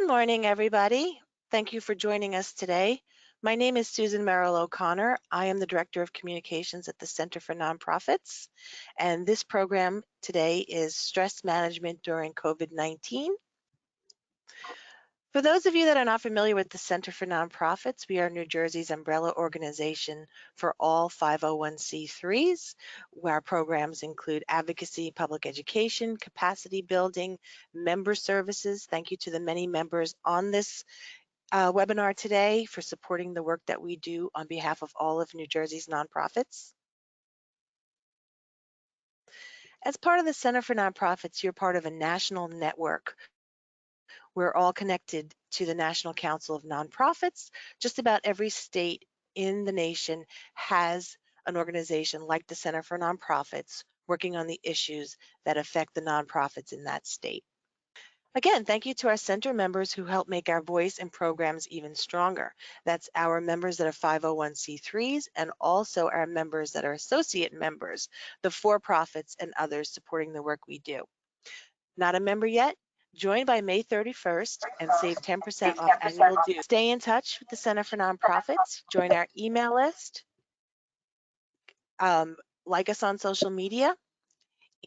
Good morning, everybody. Thank you for joining us today. My name is Susan Merrill O'Connor. I am the Director of Communications at the Center for Nonprofits, and this program today is Stress Management During COVID-19. For those of you that are not familiar with the Center for Nonprofits, we are New Jersey's umbrella organization for all 501c3s, where our programs include advocacy, public education, capacity building, member services. Thank you to the many members on this webinar today for supporting the work that we do on behalf of all of New Jersey's nonprofits. As part of the Center for Nonprofits, you're part of a national network. We're all connected to the National Council of Nonprofits. Just about every state in the nation has an organization like the Center for Nonprofits working on the issues that affect the nonprofits in that state. Again, thank you to our center members who help make our voice and programs even stronger. That's our members that are 501c3s and also our members that are associate members, the for-profits and others supporting the work we do. Not a member yet? Join by May 31st and save 10% off annual dues. Stay in touch with the Center for Nonprofits. Join our email list. Like us on social media.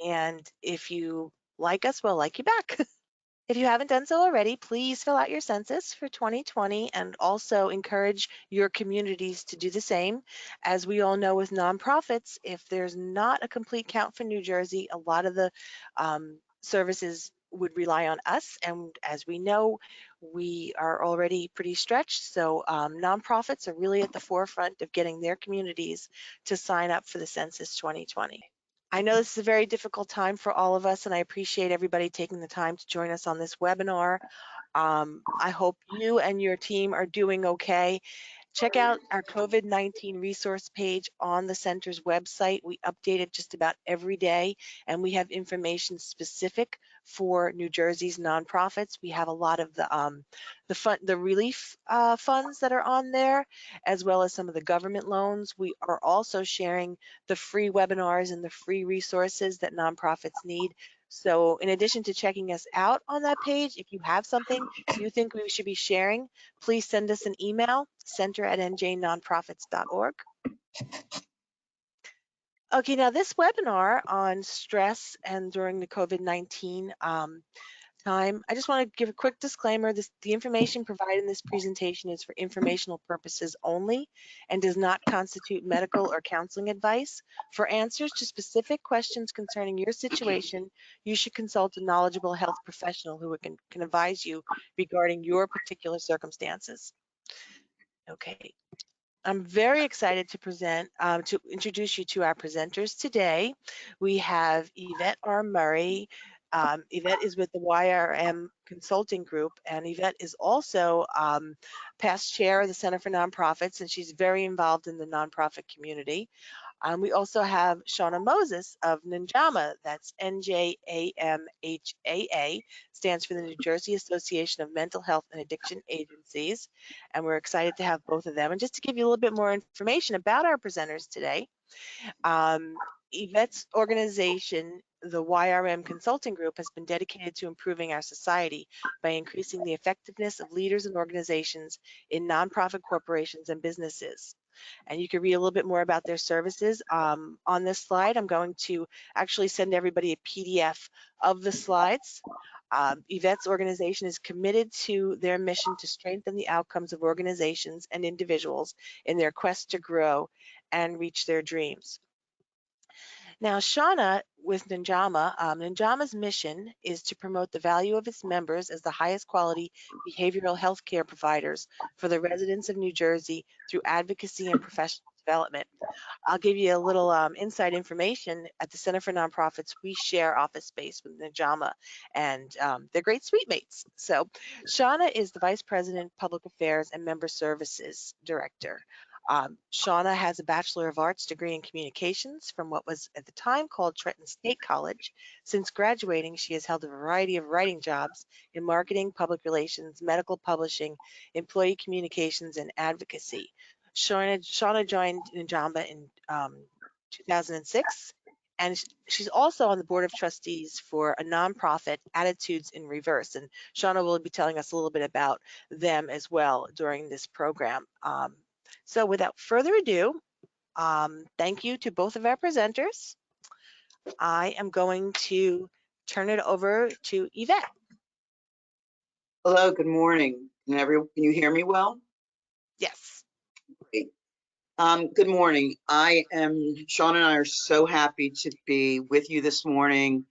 And if you like us, we'll like you back. If you haven't done so already, please fill out your census for 2020 and also encourage your communities to do the same. As we all know with nonprofits, if there's not a complete count for New Jersey, a lot of the services would rely on us. And as we know, we are already pretty stretched. So nonprofits are really at the forefront of getting their communities to sign up for the Census 2020. I know this is a very difficult time for all of us, and I appreciate everybody taking the time to join us on this webinar. I hope you and your team are doing okay. Check out our COVID-19 resource page on the center's website. We update it just about every day, and we have information specific for New Jersey's nonprofits. We have a lot of the relief funds that are on there, as well as some of the government loans. We are also sharing the free webinars and the free resources that nonprofits need. So in addition to checking us out on that page, if you have something you think we should be sharing, please send us an email, center@njnonprofits.org. Okay, now this webinar on stress and during the COVID-19 time, I just want to give a quick disclaimer. The information provided in this presentation is for informational purposes only and does not constitute medical or counseling advice. For answers to specific questions concerning your situation, you should consult a knowledgeable health professional who can advise you regarding your particular circumstances. Okay. I'm very excited to introduce you to our presenters today. We have Yvette R. Murry. Yvette is with the YRM Consulting Group, and Yvette is also past chair of the Center for Nonprofits, and she's very involved in the nonprofit community. We also have Shauna Moses of NJAMHAA, that's NJAMHAA, stands for the New Jersey Association of Mental Health and Addiction Agencies, and we're excited to have both of them. And just to give you a little bit more information about our presenters today, Yvette's organization, the YRM Consulting Group, has been dedicated to improving our society by increasing the effectiveness of leaders and organizations in nonprofit corporations and businesses. And you can read a little bit more about their services on this slide. I'm going to actually send everybody a PDF of the slides. Yvette's organization is committed to their mission to strengthen the outcomes of organizations and individuals in their quest to grow and reach their dreams. Now, Shauna with NJAMHAA, NJAMHAA's mission is to promote the value of its members as the highest quality behavioral health care providers for the residents of New Jersey through advocacy and professional development. I'll give you a little inside information. At the Center for Nonprofits, we share office space with NJAMHAA, and they're great suite mates. So Shauna is the Vice President, Public Affairs and Member Services Director. Shauna has a Bachelor of Arts degree in Communications from what was at the time called Trenton State College. Since graduating, she has held a variety of writing jobs in marketing, public relations, medical publishing, employee communications, and advocacy. Shauna joined NJAMHAA in 2006 And she's also on the board of trustees for a nonprofit, Attitudes in Reverse. And Shauna will be telling us a little bit about them as well during this program. So without further ado, thank you to both of our presenters. I am going to turn it over to Yvette. Hello, good morning. Can you hear me well? Yes. Great. Good morning. Shauna and I are so happy to be with you this morning.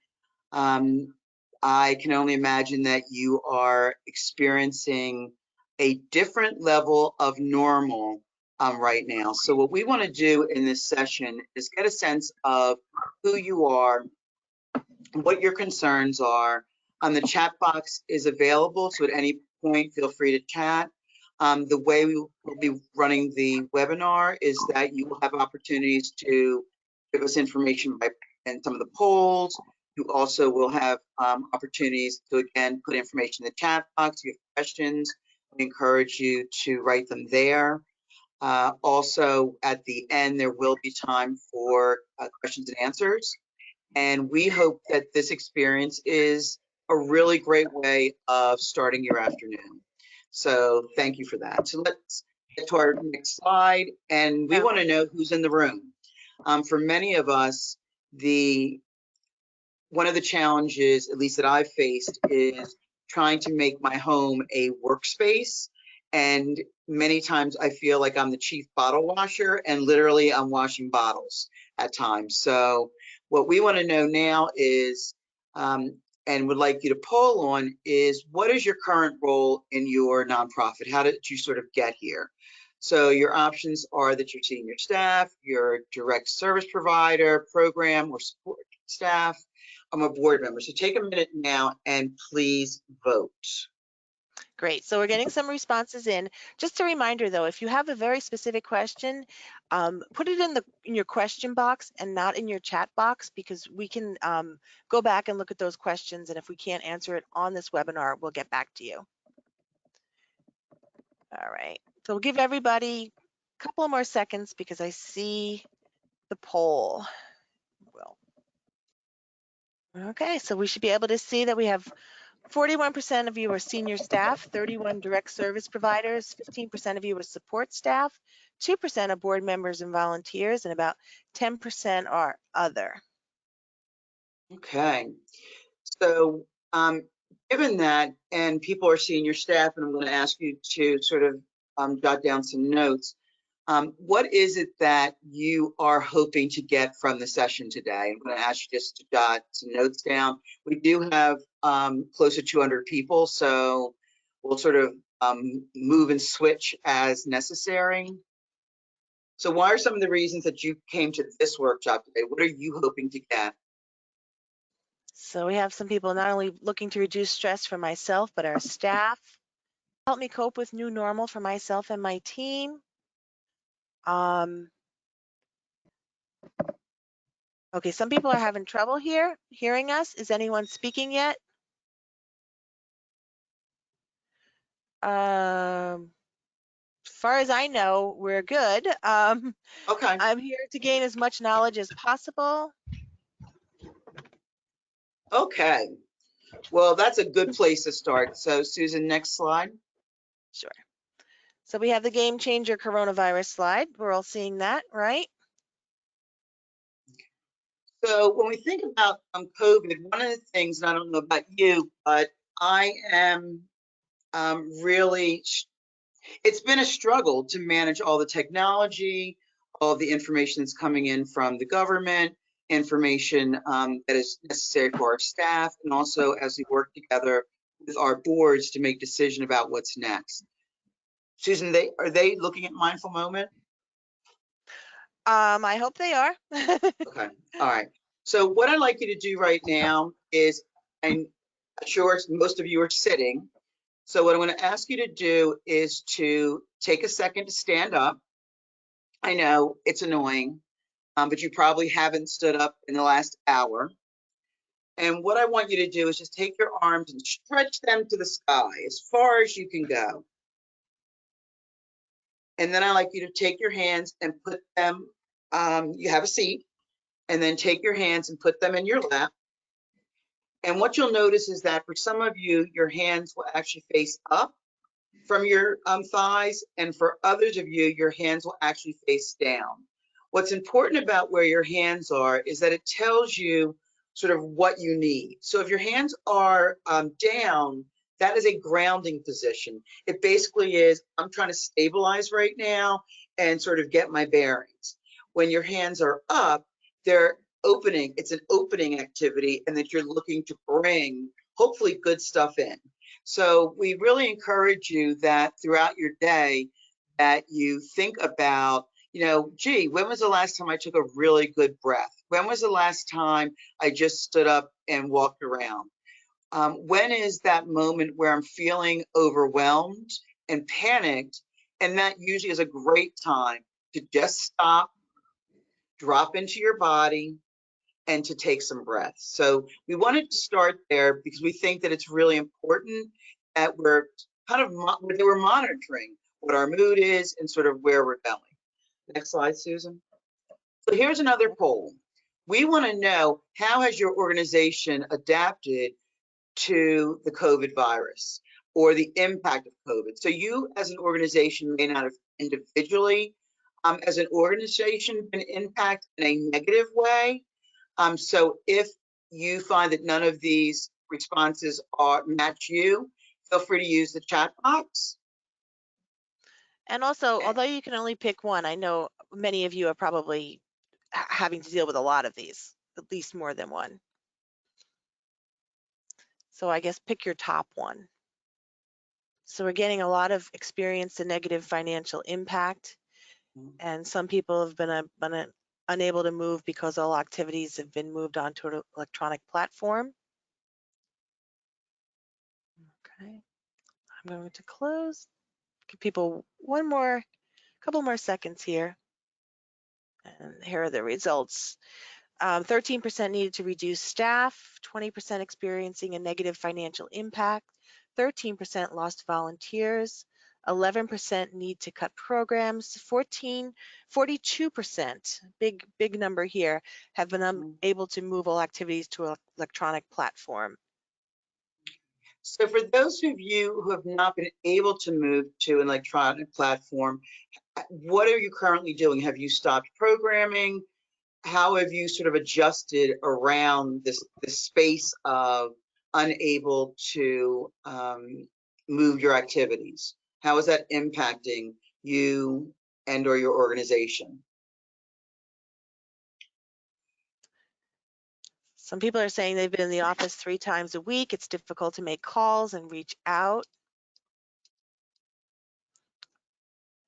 I can only imagine that you are experiencing a different level of normal right now. So what we want to do in this session is get a sense of who you are, what your concerns are. The chat box is available, so at any point, feel free to chat. The way we will be running the webinar is that you will have opportunities to give us information by and some of the polls. You also will have opportunities to, again, put information in the chat box. If you have questions, we encourage you to write them there. Also, at the end, there will be time for questions and answers. And we hope that this experience is a really great way of starting your afternoon. So thank you for that. So let's get to our next slide. And we want to know who's in the room. For many of us, one of the challenges, at least that I've faced, is trying to make my home a workspace. And many times I feel like I'm the chief bottle washer, and literally I'm washing bottles at times. So what we want to know now is, and would like you to poll on, is what is your current role in your nonprofit? How did you sort of get here? So your options are that you're senior staff, your direct service provider, program or support staff. I'm a board member. So take a minute now and please vote. Great. So we're getting some responses in. Just a reminder, though, if you have a very specific question, put it in your question box and not in your chat box, because we can go back and look at those questions. And if we can't answer it on this webinar, we'll get back to you. All right. So we'll give everybody a couple more seconds because I see the poll. Well, okay. So we should be able to see that we have 41% of you are senior staff, 31 direct service providers, 15% of you are support staff, 2% are board members and volunteers, and about 10% are other. Okay. So given that, and people are senior staff, and I'm going to ask you to sort of jot down some notes. What is it that you are hoping to get from the session today? I'm going to ask you just to jot some notes down. We do have close to 200 people, so we'll sort of move and switch as necessary. So why are some of the reasons that you came to this workshop today? What are you hoping to get? So we have some people not only looking to reduce stress for myself, but our staff, help me cope with new normal for myself and my team. Okay, some people are having trouble here hearing us. Is anyone speaking yet? As far as I know, we're good. Okay. I'm here to gain as much knowledge as possible. Okay. Well, that's a good place to start. So, Susan, next slide. Sure. So we have the game changer coronavirus slide. We're all seeing that, right? So when we think about COVID, one of the things, and I don't know about you, but I am really, it's been a struggle to manage all the technology, all the information that's coming in from the government, information that is necessary for our staff, and also as we work together with our boards to make decision about what's next. Susan, are they looking at Mindful Moment? I hope they are. Okay, all right. So what I'd like you to do right now is, and I'm sure most of you are sitting, so what I'm going to ask you to do is to take a second to stand up. I know it's annoying, but you probably haven't stood up in the last hour. And what I want you to do is just take your arms and stretch them to the sky as far as you can go. And then I'd like you to take your hands and put them, you have a seat, and then take your hands and put them in your lap. And what you'll notice is that for some of you, your hands will actually face up from your thighs, and for others of you, your hands will actually face down. What's important about where your hands are is that it tells you sort of what you need. So if your hands are down, that is a grounding position. It basically is, I'm trying to stabilize right now and sort of get my bearings. When your hands are up, they're opening, it's an opening activity, and that you're looking to bring hopefully good stuff in. So we really encourage you that throughout your day that you think about, gee, when was the last time I took a really good breath? When was the last time I just stood up and walked around? When is that moment where I'm feeling overwhelmed and panicked? And that usually is a great time to just stop, drop into your body, and to take some breaths. So we wanted to start there because we think that it's really important that we're kind of that we're monitoring what our mood is and sort of where we're going. Next slide, Susan. So here's another poll. We want to know, how has your organization adapted to the COVID virus or the impact of COVID? So you as an organization may not have individually, as an organization, been impacted in a negative way. So if you find that none of these responses match you, feel free to use the chat box. And also, although you can only pick one, I know many of you are probably having to deal with a lot of these, at least more than one. So I guess pick your top one. So we're getting a lot of experience in negative financial impact, and some people have been unable to move because all activities have been moved onto an electronic platform. Okay, I'm going to close. Give people couple more seconds here. And here are the results. 13% needed to reduce staff, 20% experiencing a negative financial impact, 13% lost volunteers, 11% need to cut programs, 42%, big number here, have been unable to move all activities to an electronic platform. So for those of you who have not been able to move to an electronic platform, what are you currently doing? Have you stopped programming? How have you sort of adjusted around this space of unable to move your activities? How is that impacting you and or your organization? Some people are saying they've been in the office 3 times a week. It's difficult to make calls and reach out.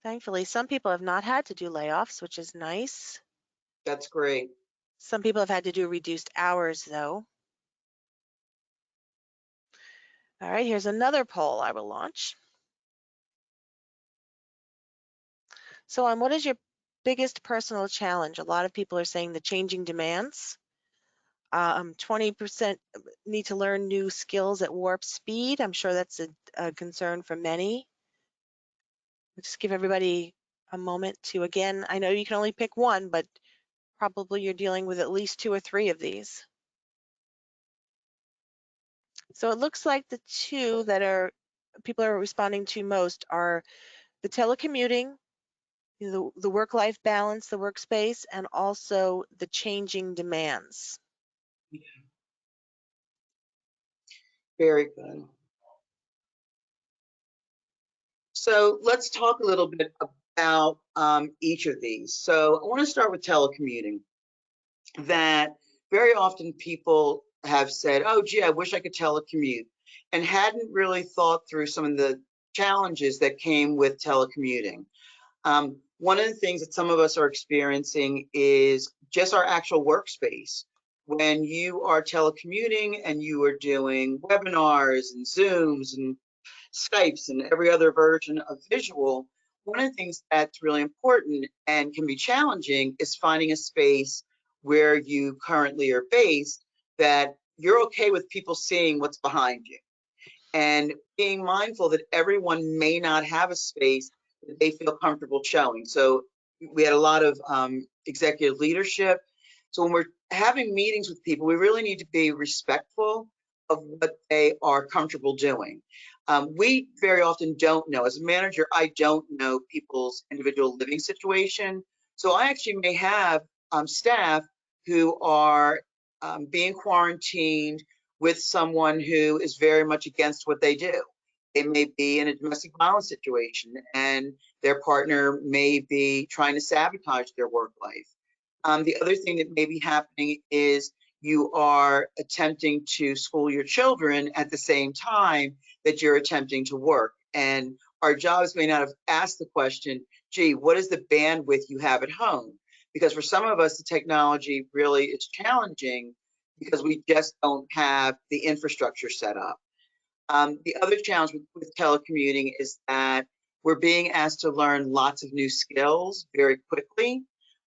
Thankfully, some people have not had to do layoffs, which is nice. That's great. Some people have had to do reduced hours, though. All right, here's another poll I will launch. So on what is your biggest personal challenge? A lot of people are saying the changing demands. 20% need to learn new skills at warp speed. I'm sure that's a concern for many. Just give everybody a moment to, again, I know you can only pick one, but probably you're dealing with at least 2 or 3 of these. So it looks like the 2 that people are responding to most are the telecommuting, the work-life balance, the workspace, and also the changing demands. Very good. So let's talk a little bit about each of these. So I want to start with telecommuting. That very often people have said, oh, gee, I wish I could telecommute, and hadn't really thought through some of the challenges that came with telecommuting. One of the things that some of us are experiencing is just our actual workspace. When you are telecommuting and you are doing webinars and Zooms and Skypes and every other version of visual, one of the things that's really important and can be challenging is finding a space where you currently are based that you're okay with people seeing what's behind you, and being mindful that everyone may not have a space that they feel comfortable showing. So we had a lot of executive leadership So when we're having meetings with people, we really need to be respectful of what they are comfortable doing. We very often don't know. As a manager, I don't know people's individual living situation. So I actually may have staff who are being quarantined with someone who is very much against what they do. They may be in a domestic violence situation and their partner may be trying to sabotage their work life. The other thing that may be happening is you are attempting to school your children at the same time that you're attempting to work. And our jobs may not have asked the question, gee, what is the bandwidth you have at home? Because for some of us, the technology really is challenging because we just don't have the infrastructure set up. The other challenge with telecommuting is that we're being asked to learn lots of new skills very quickly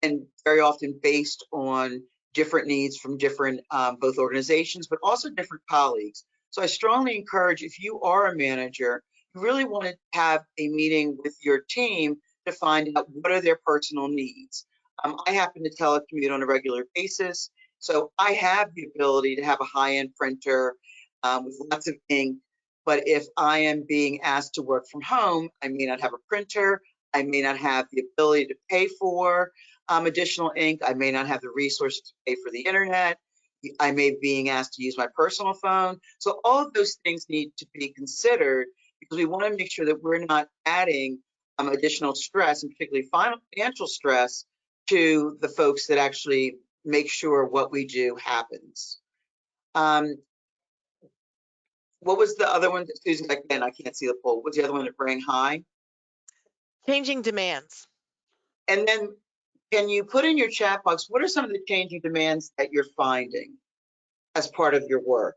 and very often based on different needs from different both organizations, but also different colleagues. So I strongly encourage, if you are a manager, you really want to have a meeting with your team to find out what are their personal needs. I happen to telecommute on a regular basis, so I have the ability to have a high-end printer with lots of ink. But if I am being asked to work from home, I may not have a printer. I may not have the ability to pay for additional ink. I may not have the resources to pay for the internet. I may be being asked to use my personal phone. So all of those things need to be considered because we want to make sure that we're not adding additional stress, and particularly financial stress, to the folks that actually make sure what we do happens. What was the other one, Susan? Again, I can't see the poll. What was the other one that rang high? Changing demands. And then can you put in your chat box, what are some of the changing demands that you're finding as part of your work?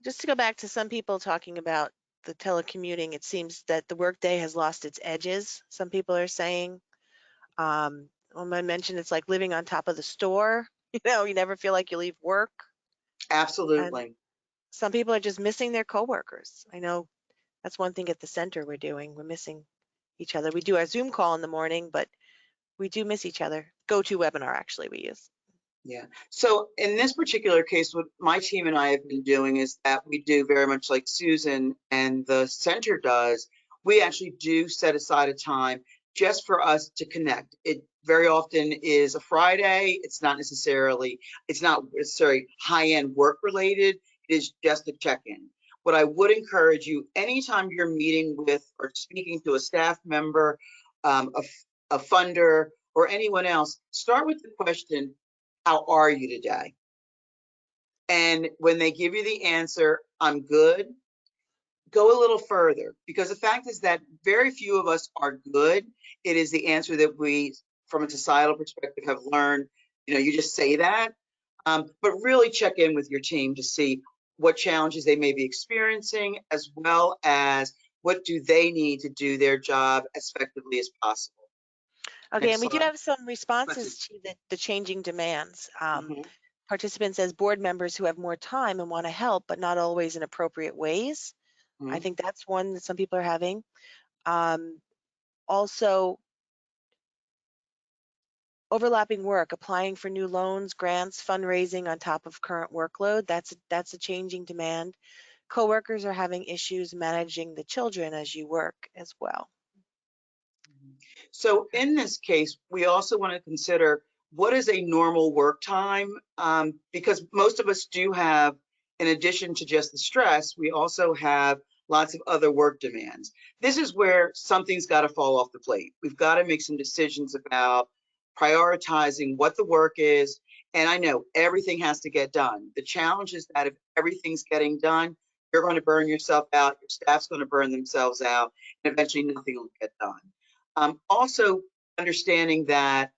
Just to go back to some people talking about the telecommuting, it seems that the workday has lost its edges. Some people are saying, when I mentioned it's like living on top of the store, you never feel like you leave work. And Absolutely. some people are just missing their coworkers. I know that's one thing at the center we're doing. We're missing each other. We do our Zoom call in the morning, but we do miss each other. GoToWebinar, actually, we use. Yeah. So in this particular case, what my team and I have been doing is that we do very much like Susan and the center does. We actually do set aside a time just for us to connect. It very often is a Friday. It's not necessarily high-end work related. It is just a check-in. What I would encourage you, anytime you're meeting with or speaking to a staff member, a funder, or anyone else, start with the question, how are you today? And when they give you the answer, I'm good, go a little further, because the fact is that very few of us are good. It is the answer that we, from a societal perspective, have learned, you just say that. But really check in with your team to see what challenges they may be experiencing, as well as what do they need to do their job as effectively as possible. Okay, Next and we do slide. have some responses to the changing demands. Mhm. Participants as board members who have more time and want to help, but not always in appropriate ways. I Mhm. think that's one that some people are having. Also, overlapping work, applying for new loans, grants, fundraising on top of current workload. That's a changing demand. Coworkers are having issues managing the children as you work as well. So in this case, we also want to consider what is a normal work time, because most of us do have, in addition to just the stress, we also have lots of other work demands. This is where something's got to fall off the plate. We've got to make some decisions about prioritizing what the work is. And I know everything has to get done. The challenge is that if everything's getting done, you're going to burn yourself out, your staff's going to burn themselves out, and eventually nothing will get done. Also understanding that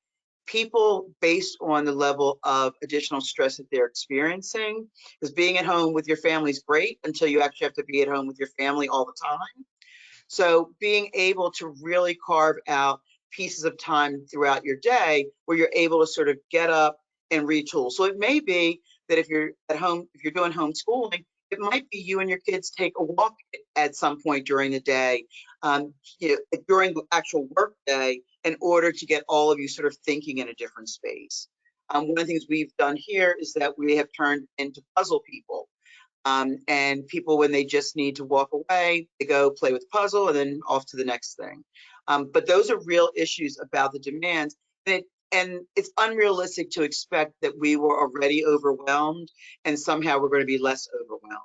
people, based on the level of additional stress that they're experiencing, because being at home with your family is great until you actually have to be at home with your family all the time. So being able to really carve out pieces of time throughout your day where you're able to sort of get up and retool. So it may be that if you're at home, if you're doing homeschooling, it might be you and your kids take a walk at some point during the day, during the actual work day, in order to get all of you sort of thinking in a different space. One of the things we've done here is that we have turned into puzzle people. And people, when they just need to walk away, they go play with the puzzle and then off to the next thing. But those are real issues about the demands. And it's unrealistic to expect that we were already overwhelmed and somehow we're going to be less overwhelmed.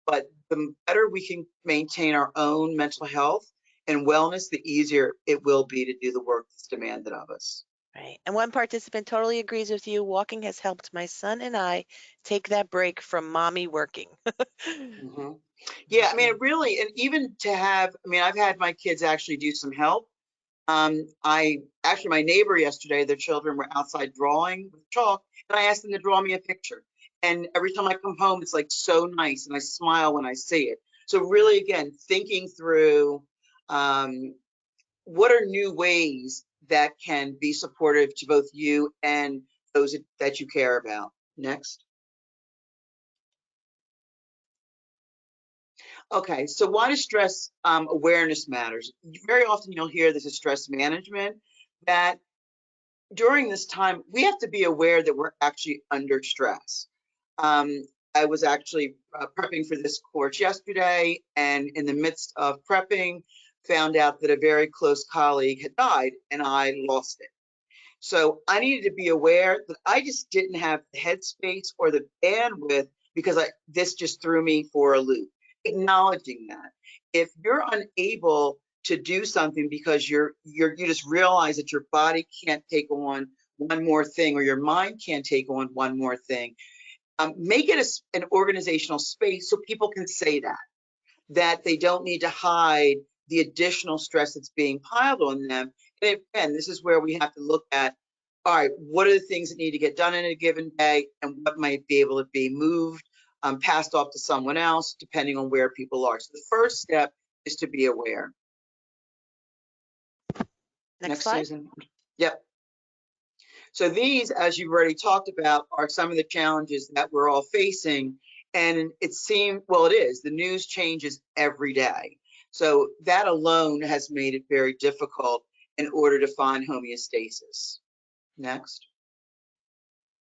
But the better we can maintain our own mental health and wellness, the easier it will be to do the work that's demanded of us. Right. And one participant totally agrees with you. Walking has helped my son and I take that break from mommy working. Mm-hmm. Yeah, I mean, Mhm. it really, and even to have, I mean, I've had my kids actually do some help. I actually, my neighbor yesterday, their children were outside drawing with chalk, and I asked them to draw me a picture. And every time I come home, it's like so nice, and I smile when I see it. So really, again, thinking through um, what are new ways that can be supportive to both you and those that you care about. Next. Okay, so why does stress awareness matters? Very often you'll hear this is stress management, that during this time, we have to be aware that we're actually under stress. Um, I was actually prepping for this course yesterday, and in the midst of prepping, found out that a very close colleague had died, and I lost it. So I needed to be aware that I just didn't have the headspace or the bandwidth because this just threw me for a loop. Acknowledging that. If you're unable to do something because you just realize that your body can't take on one more thing or your mind can't take on one more thing, make it an organizational space so people can say that they don't need to hide the additional stress that's being piled on them. And again, this is where we have to look at, all right, what are the things that need to get done in a given day and what might be able to be moved, passed off to someone else, depending on where people are. So the first step is to be aware. Next Next, slide. Susan. Yep. So these, as you've already talked about, are some of the challenges that we're all facing. And it seems, well, it is, the news changes every day. So that alone has made it very difficult in order to find homeostasis. Next.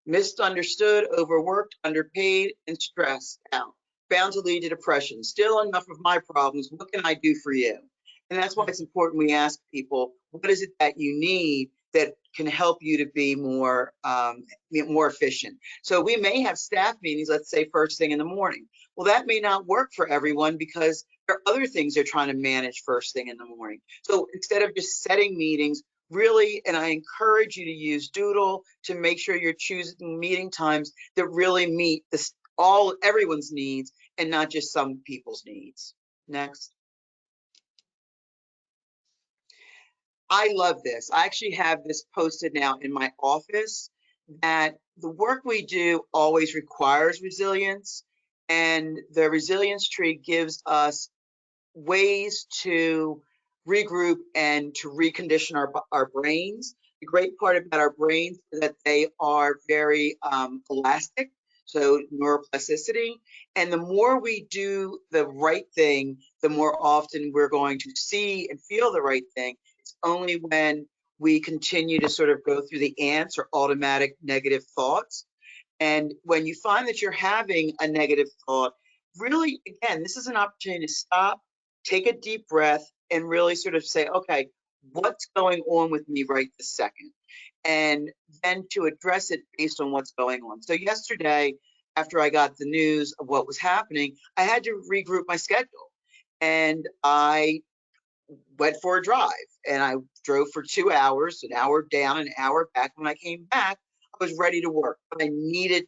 Misunderstood, overworked, underpaid, and stressed out. Bound to lead to depression. Still enough of my problems. What can I do for you? And that's why it's important we ask people, what is it that you need that can help you to be more efficient? So we may have staff meetings, let's say first thing in the morning. Well, that may not work for everyone because there are other things they're trying to manage first thing in the morning. So instead of just setting meetings, really, and I encourage you to use Doodle to make sure you're choosing meeting times that really meet everyone's needs and not just some people's needs. Next. I love this. I actually have this posted now in my office that the work we do always requires resilience, and the resilience tree gives us ways to regroup and to recondition our brains. The great part about our brains is that they are very elastic, so neuroplasticity. And the more we do the right thing, the more often we're going to see and feel the right thing. It's only when we continue to sort of go through the ants or automatic negative thoughts. And when you find that you're having a negative thought, really, again, this is an opportunity to stop, take a deep breath, and really sort of say, okay, what's going on with me right this second? And then to address it based on what's going on. So yesterday, after I got the news of what was happening, I had to regroup my schedule. And I went for a drive and I drove for 2 hours, an hour down, an hour back. When I came back, I was ready to work, but I needed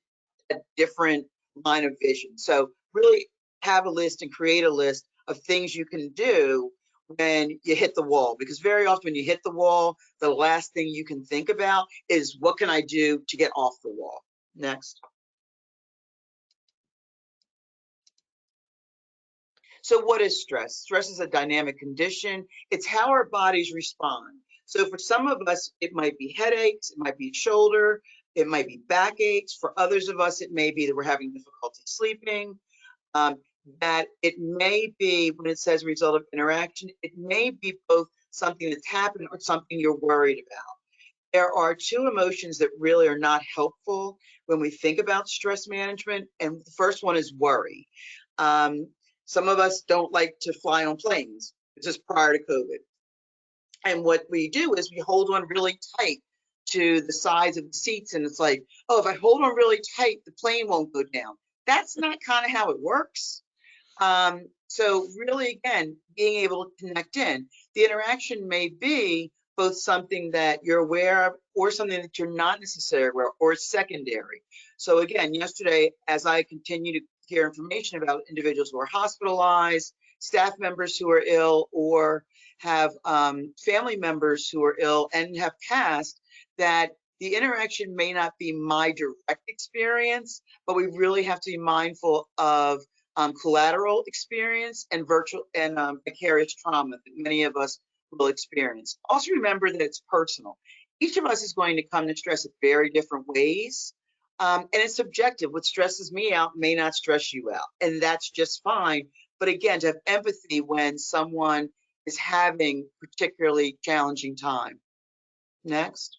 a different line of vision. So really have a list and create a list of things you can do when you hit the wall, because very often when you hit the wall, the last thing you can think about is what can I do to get off the wall. Next. So what is stress? Stress is a dynamic condition. It's how our bodies respond. So for some of us, it might be headaches, it might be shoulder, it might be backaches. For others of us, it may be that we're having difficulty sleeping, that it may be, when it says result of interaction, it may be both something that's happened, or something you're worried about. There are two emotions that really are not helpful when we think about stress management. And the first one is worry. Um, some of us don't like to fly on planes. This is prior to COVID. And what we do is we hold on really tight to the sides of the seats. And it's like, oh, if I hold on really tight, the plane won't go down. That's not kind of how it works. So really, again, being able to connect in, the interaction may be both something that you're aware of or something that you're not necessarily aware of, or secondary. So again, yesterday, as I continue to hear information about individuals who are hospitalized, staff members who are ill, or have family members who are ill and have passed, that the interaction may not be my direct experience, but we really have to be mindful of collateral experience and virtual and vicarious trauma that many of us will experience. Also remember that it's personal. Each of us is going to come to stress in very different ways. And it's subjective. What stresses me out may not stress you out, and that's just fine. But again, to have empathy when someone is having particularly challenging time. Next.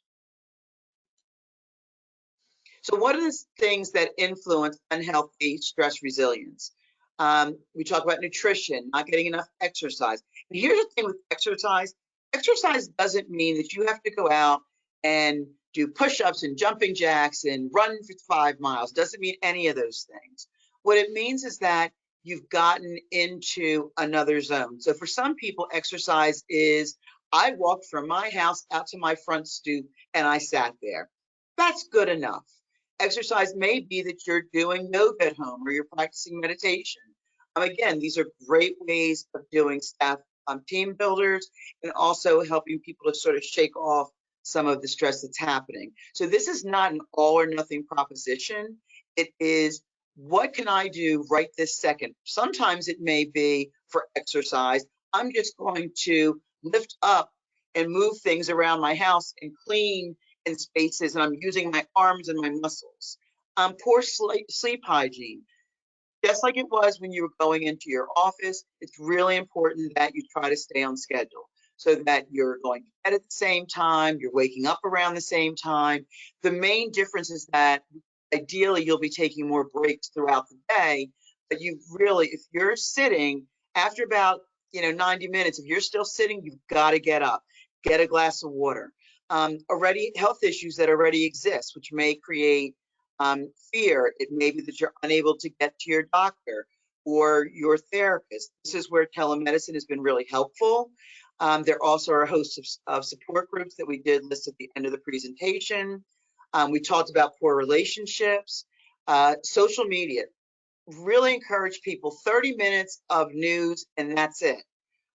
So what are the things that influence unhealthy stress resilience? We talk about nutrition, not getting enough exercise. And here's the thing with exercise. Exercise doesn't mean that you have to go out and do push-ups and jumping jacks and run for 5 miles. Doesn't mean any of those things. What it means is that you've gotten into another zone. So for some people, exercise is, I walked from my house out to my front stoop and I sat there. That's good enough. Exercise may be that you're doing yoga at home or you're practicing meditation. Again, these are great ways of doing staff team builders and also helping people to sort of shake off some of the stress that's happening. So this is not an all or nothing proposition. It is, what can I do right this second? Sometimes it may be for exercise, I'm just going to lift up and move things around my house and clean in spaces, and I'm using my arms and my muscles. Poor sleep hygiene. Just like it was when you were going into your office, it's really important that you try to stay on schedule so that you're going to bed at the same time, you're waking up around the same time. The main difference is that ideally you'll be taking more breaks throughout the day, but you really, if you're sitting after about 90 minutes, if you're still sitting, you've got to get up, get a glass of water. Already health issues that already exist, which may create fear. It may be that you're unable to get to your doctor or your therapist. This is where telemedicine has been really helpful. There also are a host of support groups that we did list at the end of the presentation. We talked about poor relationships, social media. Really encourage people 30 minutes of news and that's it.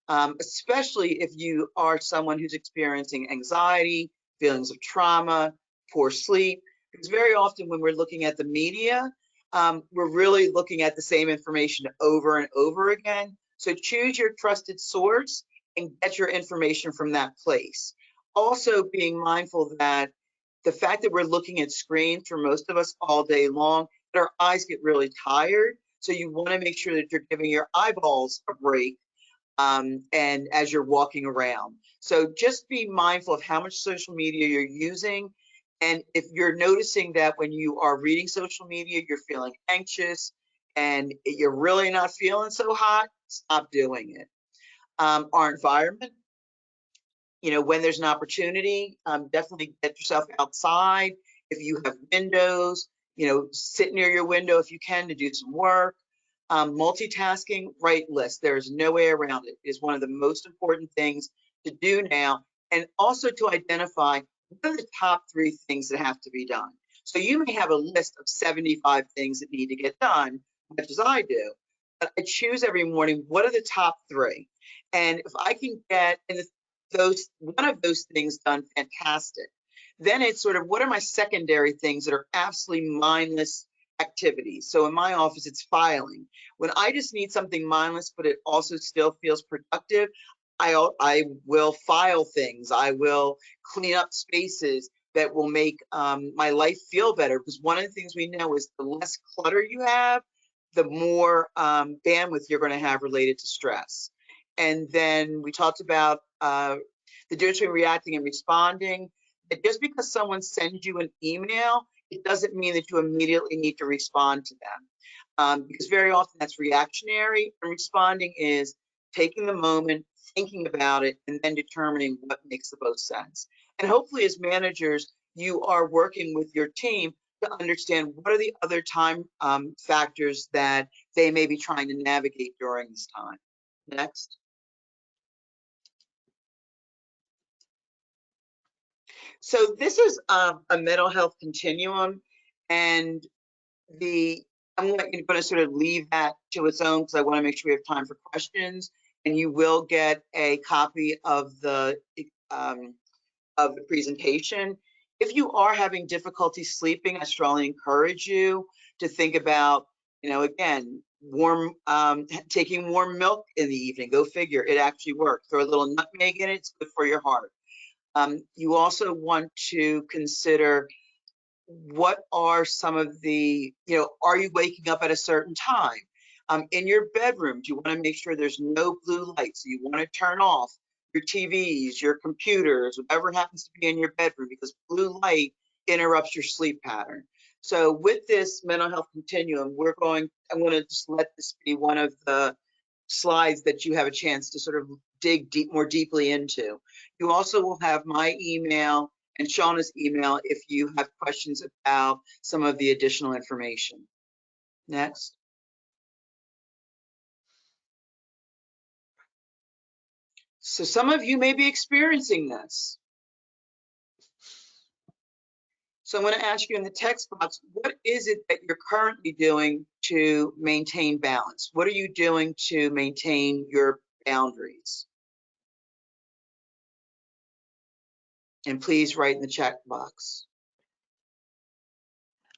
Especially if you are someone who's experiencing anxiety, feelings of trauma, poor sleep. Because very often when we're looking at the media, we're really looking at the same information over and over again. So choose your trusted source and get your information from that place. Also being mindful that the fact that we're looking at screens for most of us all day long, that our eyes get really tired. So you want to make sure that you're giving your eyeballs a break and as you're walking around. So just be mindful of how much social media you're using. And if you're noticing that when you are reading social media, you're feeling anxious and you're really not feeling so hot, stop doing it. Our environment, when there's an opportunity, definitely get yourself outside. If you have windows, sit near your window if you can to do some work. Multitasking, write lists. There's no way around it. It is one of the most important things to do now. And also to identify what are the top 3 things that have to be done. So you may have a list of 75 things that need to get done, much as I do. But I choose every morning, what are the top 3? And if I can get one of those things done, fantastic. Then it's sort of, what are my secondary things that are absolutely mindless activities? So in my office, it's filing. When I just need something mindless, but it also still feels productive, I will file things. I will clean up spaces that will make my life feel better. Because one of the things we know is the less clutter you have, the more bandwidth you're going to have related to stress. And then we talked about the difference between reacting and responding. That just because someone sends you an email, it doesn't mean that you immediately need to respond to them. Because very often that's reactionary, and responding is taking the moment, thinking about it, and then determining what makes the most sense. And hopefully, as managers, you are working with your team to understand what are the other time factors that they may be trying to navigate during this time. Next. So this is a mental health continuum, and I'm going to sort of leave that to its own because I want to make sure we have time for questions. And you will get a copy of the presentation. If you are having difficulty sleeping, I strongly encourage you to think about, again, taking warm milk in the evening. Go figure, it actually works. Throw a little nutmeg in it; it's good for your heart. You also want to consider what are some of the, are you waking up at a certain time? In your bedroom, do you want to make sure there's no blue light? So you want to turn off your TVs, your computers, whatever happens to be in your bedroom, because blue light interrupts your sleep pattern. So with this mental health continuum, I'm going to just let this be one of the slides that you have a chance to sort of dig more deeply into. You also will have my email and Shauna's email if you have questions about some of the additional information. Next. So some of you may be experiencing this. So I'm going to ask you in the text box, what is it that you're currently doing to maintain balance? What are you doing to maintain your boundaries? And please write in the chat box.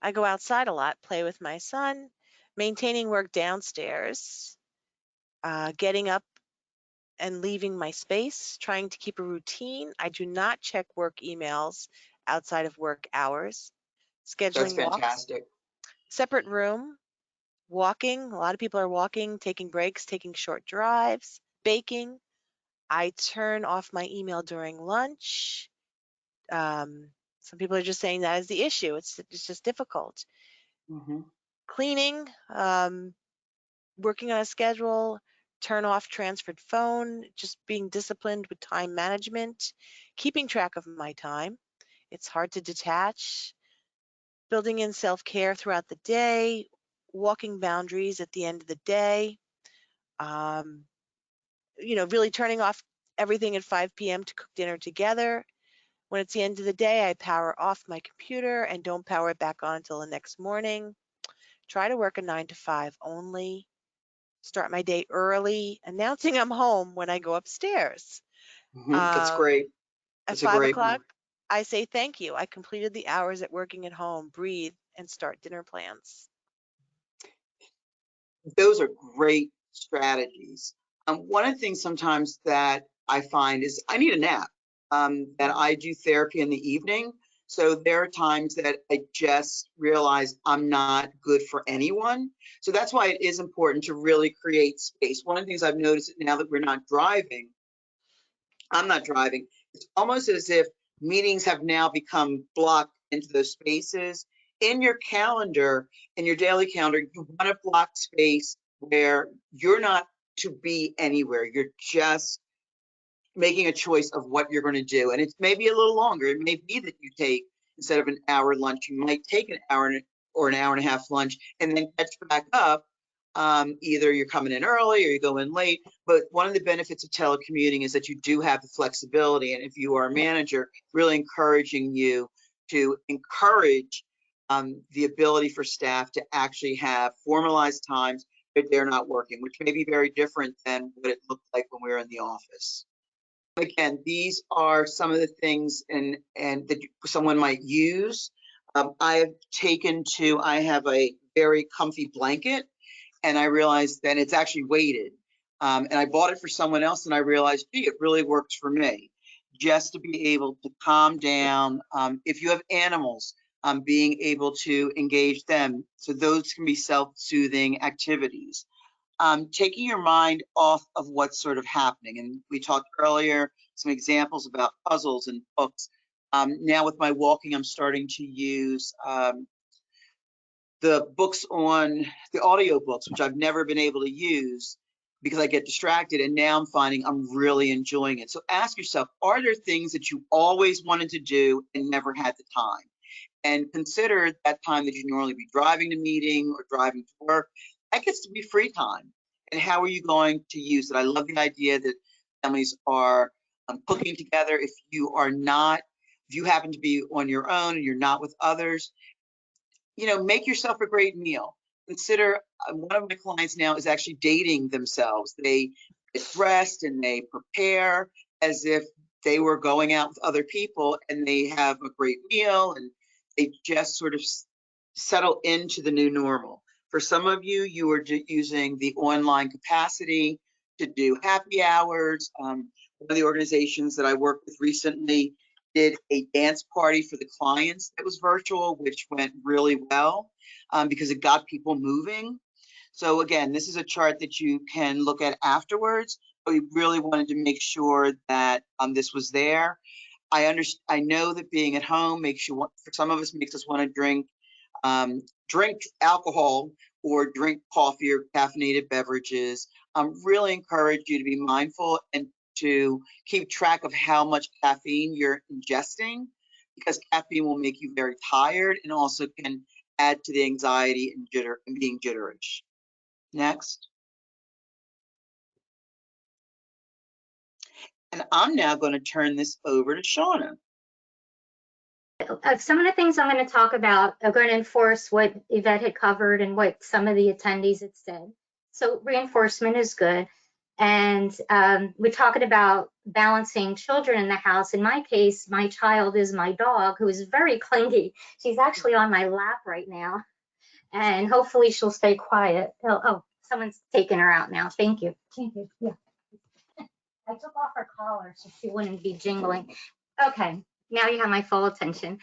I go outside a lot, play with my son, maintaining work downstairs, getting up and leaving my space, trying to keep a routine. I do not check work emails outside of work hours, That's scheduling walks, fantastic. separate room, walking. A lot of people are walking, taking breaks, taking short drives, baking. I turn off my email during lunch. Some people are just saying that is the issue. It's just difficult. Mm-hmm. Cleaning, working on a schedule, turn off transferred phone, just being disciplined with time management, keeping track of my time. It's hard to detach, building in self-care throughout the day, walking boundaries at the end of the day, um, really turning off everything at 5 p.m. to cook dinner together. When it's the end of the day, I power off my computer and don't power it back on until the next morning. Try to work a 9 to 5 only. Start my day early, announcing I'm home when I go upstairs. Mm-hmm. That's Um, great. at That's a 5 great o'clock, one. I say thank you. I completed the hours at working at home, breathe, and start dinner plans. Those are great strategies. One of the things sometimes that I find is I need a nap. That I do therapy in the evening. So there are times that I just realize I'm not good for anyone. So that's why it is important to really create space. One of the things I've noticed now that we're not driving, I'm not driving, it's almost as if meetings have now become blocked into those spaces. In your calendar, in your daily calendar, you want to block space where you're not to be anywhere. You're just making a choice of what you're going to do. And it's maybe a little longer. It may be that you take, instead of an hour lunch, you might take an hour or an hour and a half lunch and then catch back up. Either you're coming in early or you go in late. But one of the benefits of telecommuting is that you do have the flexibility. And if you are a manager, really encouraging you to encourage the ability for staff to actually have formalized times that they're not working, which may be very different than what it looked like when we were in the office. Again, these are some of the things and that someone might use. I have a very comfy blanket, and I realized that it's actually weighted. And I bought it for someone else, and I realized, gee, it really works for me. Just to be able to calm down. If you have animals, being able to engage them. So those can be self-soothing activities. taking your mind off of what's sort of happening. And we talked earlier, some examples about puzzles and books. Now with my walking, I'm starting to use the books on the audio books, which I've never been able to use because I get distracted. And now I'm finding I'm really enjoying it. So ask yourself, are there things that you always wanted to do and never had the time? And consider that time that you normally be driving to meeting or driving to work, that gets to be free time. And how are you going to use it? I love the idea that families are cooking together. If you are not, if you happen to be on your own and you're not with others, make yourself a great meal. Consider one of my clients now is actually dating themselves. They get dressed and they prepare as if they were going out with other people, and they have a great meal, and they just sort of settle into the new normal. For some of you, you are using the online capacity to do happy hours. One of the organizations that I worked with recently did a dance party for the clients that was virtual, which went really well because it got people moving. So again, this is a chart that you can look at afterwards, but we really wanted to make sure that this was there. I know that being at home makes you want, for some of us, makes us want to drink alcohol or drink coffee or caffeinated beverages. Really encourage you to be mindful and to keep track of how much caffeine you're ingesting, because caffeine will make you very tired and also can add to the anxiety and being jitterish. Next. And I'm now going to turn this over to Shauna. Some of the things I'm going to talk about are going to enforce what Yvette had covered and what some of the attendees had said. So reinforcement is good. And we're talking about balancing children in the house. In my case, my child is my dog, who is very clingy. She's actually on my lap right now. And hopefully she'll stay quiet. Oh, someone's taking her out now. Thank you. Thank you. Yeah. I took off her collar so she wouldn't be jingling. Okay, now you have my full attention.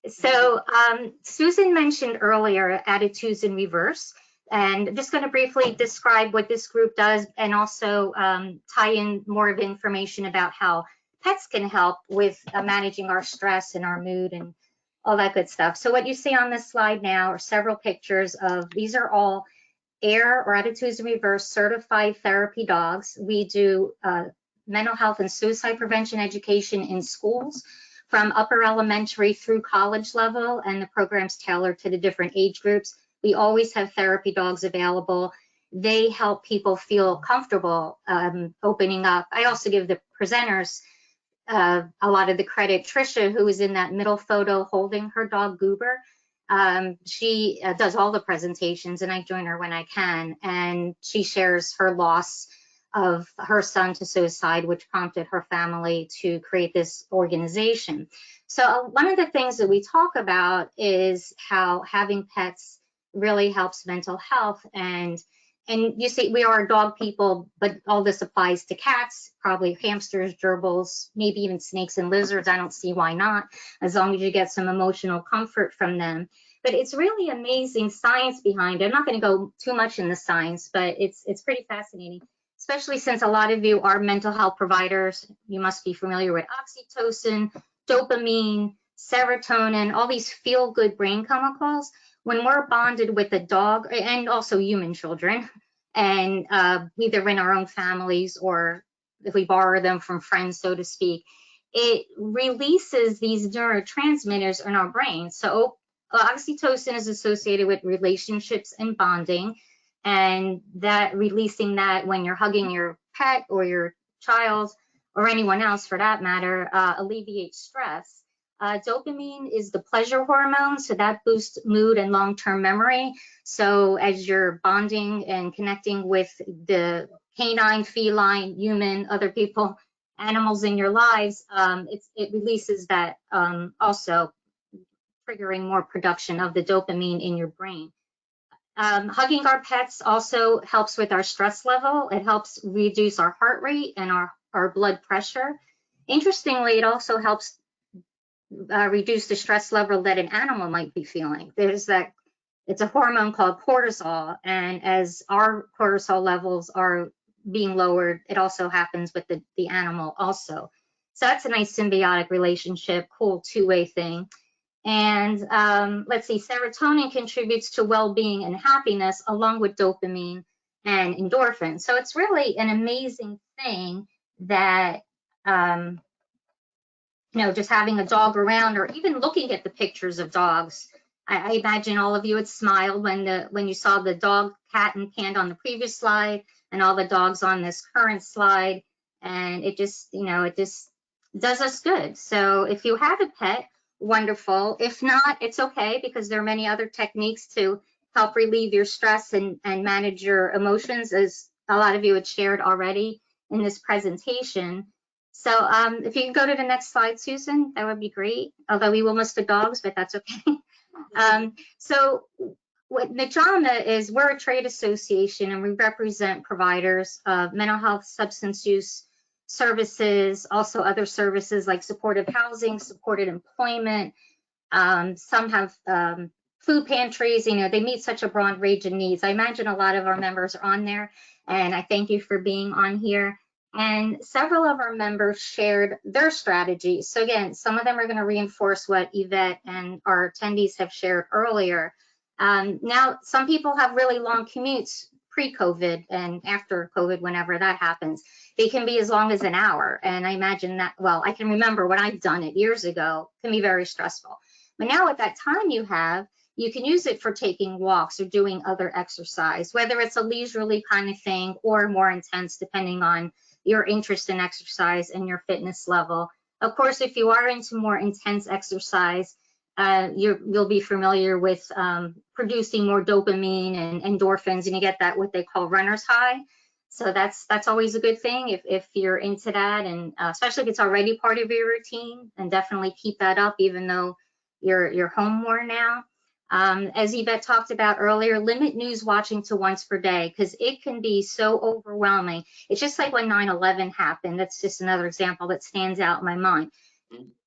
So Susan mentioned earlier attitudes in reverse. And I'm just going to briefly describe what this group does and also tie in more of information about how pets can help with managing our stress and our mood and all that good stuff. So what you see on this slide now are several pictures of, these are all AIR or Attitudes in Reverse certified therapy dogs. We do mental health and suicide prevention education in schools from upper elementary through college level, and the program's tailored to the different age groups. We always have therapy dogs available. They help people feel comfortable opening up. I also give the presenters a lot of the credit. Trisha, who is in that middle photo holding her dog Goober, she does all the presentations, and I join her when I can. And she shares her loss of her son to suicide, which prompted her family to create this organization. So one of the things that we talk about is how having pets really helps mental health. And you see, we are dog people, but all this applies to cats, probably hamsters, gerbils, maybe even snakes and lizards. I don't see why not, as long as you get some emotional comfort from them. But it's really amazing science behind it. I'm not going to go too much in the science, but it's pretty fascinating, especially since a lot of you are mental health providers. You must be familiar with oxytocin, dopamine, serotonin, all these feel-good brain chemicals. When we're bonded with a dog, and also human children, and either in our own families or if we borrow them from friends, so to speak, it releases these neurotransmitters in our brain. So oxytocin is associated with relationships and bonding, and that releasing that when you're hugging your pet or your child or anyone else for that matter alleviates stress. Dopamine is the pleasure hormone, so that boosts mood and long-term memory. So as you're bonding and connecting with the canine, feline, human, other people, animals in your lives, it releases that also, triggering more production of the dopamine in your brain. Hugging our pets also helps with our stress level. It helps reduce our heart rate and our blood pressure. Interestingly, it also helps reduce the stress level that an animal might be feeling. There's that it's a hormone called cortisol. And as our cortisol levels are being lowered, it also happens with the animal also. So that's a nice symbiotic relationship, cool two-way thing. And let's see, serotonin contributes to well-being and happiness along with dopamine and endorphin. So it's really an amazing thing that, just having a dog around, or even looking at the pictures of dogs. I imagine all of you had smiled when you saw the dog, cat, and can on the previous slide, and all the dogs on this current slide. And it just does us good. So if you have a pet, wonderful. If not, it's okay, because there are many other techniques to help relieve your stress and manage your emotions, as a lot of you had shared already in this presentation. So if you can go to the next slide, Susan, that would be great. Although we will miss the dogs, but that's okay. So what NJAMHAA is, we're a trade association, and we represent providers of mental health, substance use services, also other services like supportive housing, supported employment. Some have food pantries. They meet such a broad range of needs. I imagine a lot of our members are on there, and I thank you for being on here. And several of our members shared their strategies. So again, some of them are going to reinforce what Yvette and our attendees have shared earlier. Now, some people have really long commutes pre-COVID and after COVID, whenever that happens. They can be as long as an hour. And I imagine that, well, I can remember when I've done it years ago, it can be very stressful. But now with that time you have, you can use it for taking walks or doing other exercise, whether it's a leisurely kind of thing or more intense, depending on your interest in exercise and your fitness level. Of course, if you are into more intense exercise, you'll be familiar with producing more dopamine and endorphins, and you get that what they call runner's high. So that's always a good thing if you're into that, and especially if it's already part of your routine, and definitely keep that up even though you're home more now. As Yvette talked about earlier, limit news watching to once per day, because it can be so overwhelming. It's just like when 9/11 happened. That's just another example that stands out in my mind.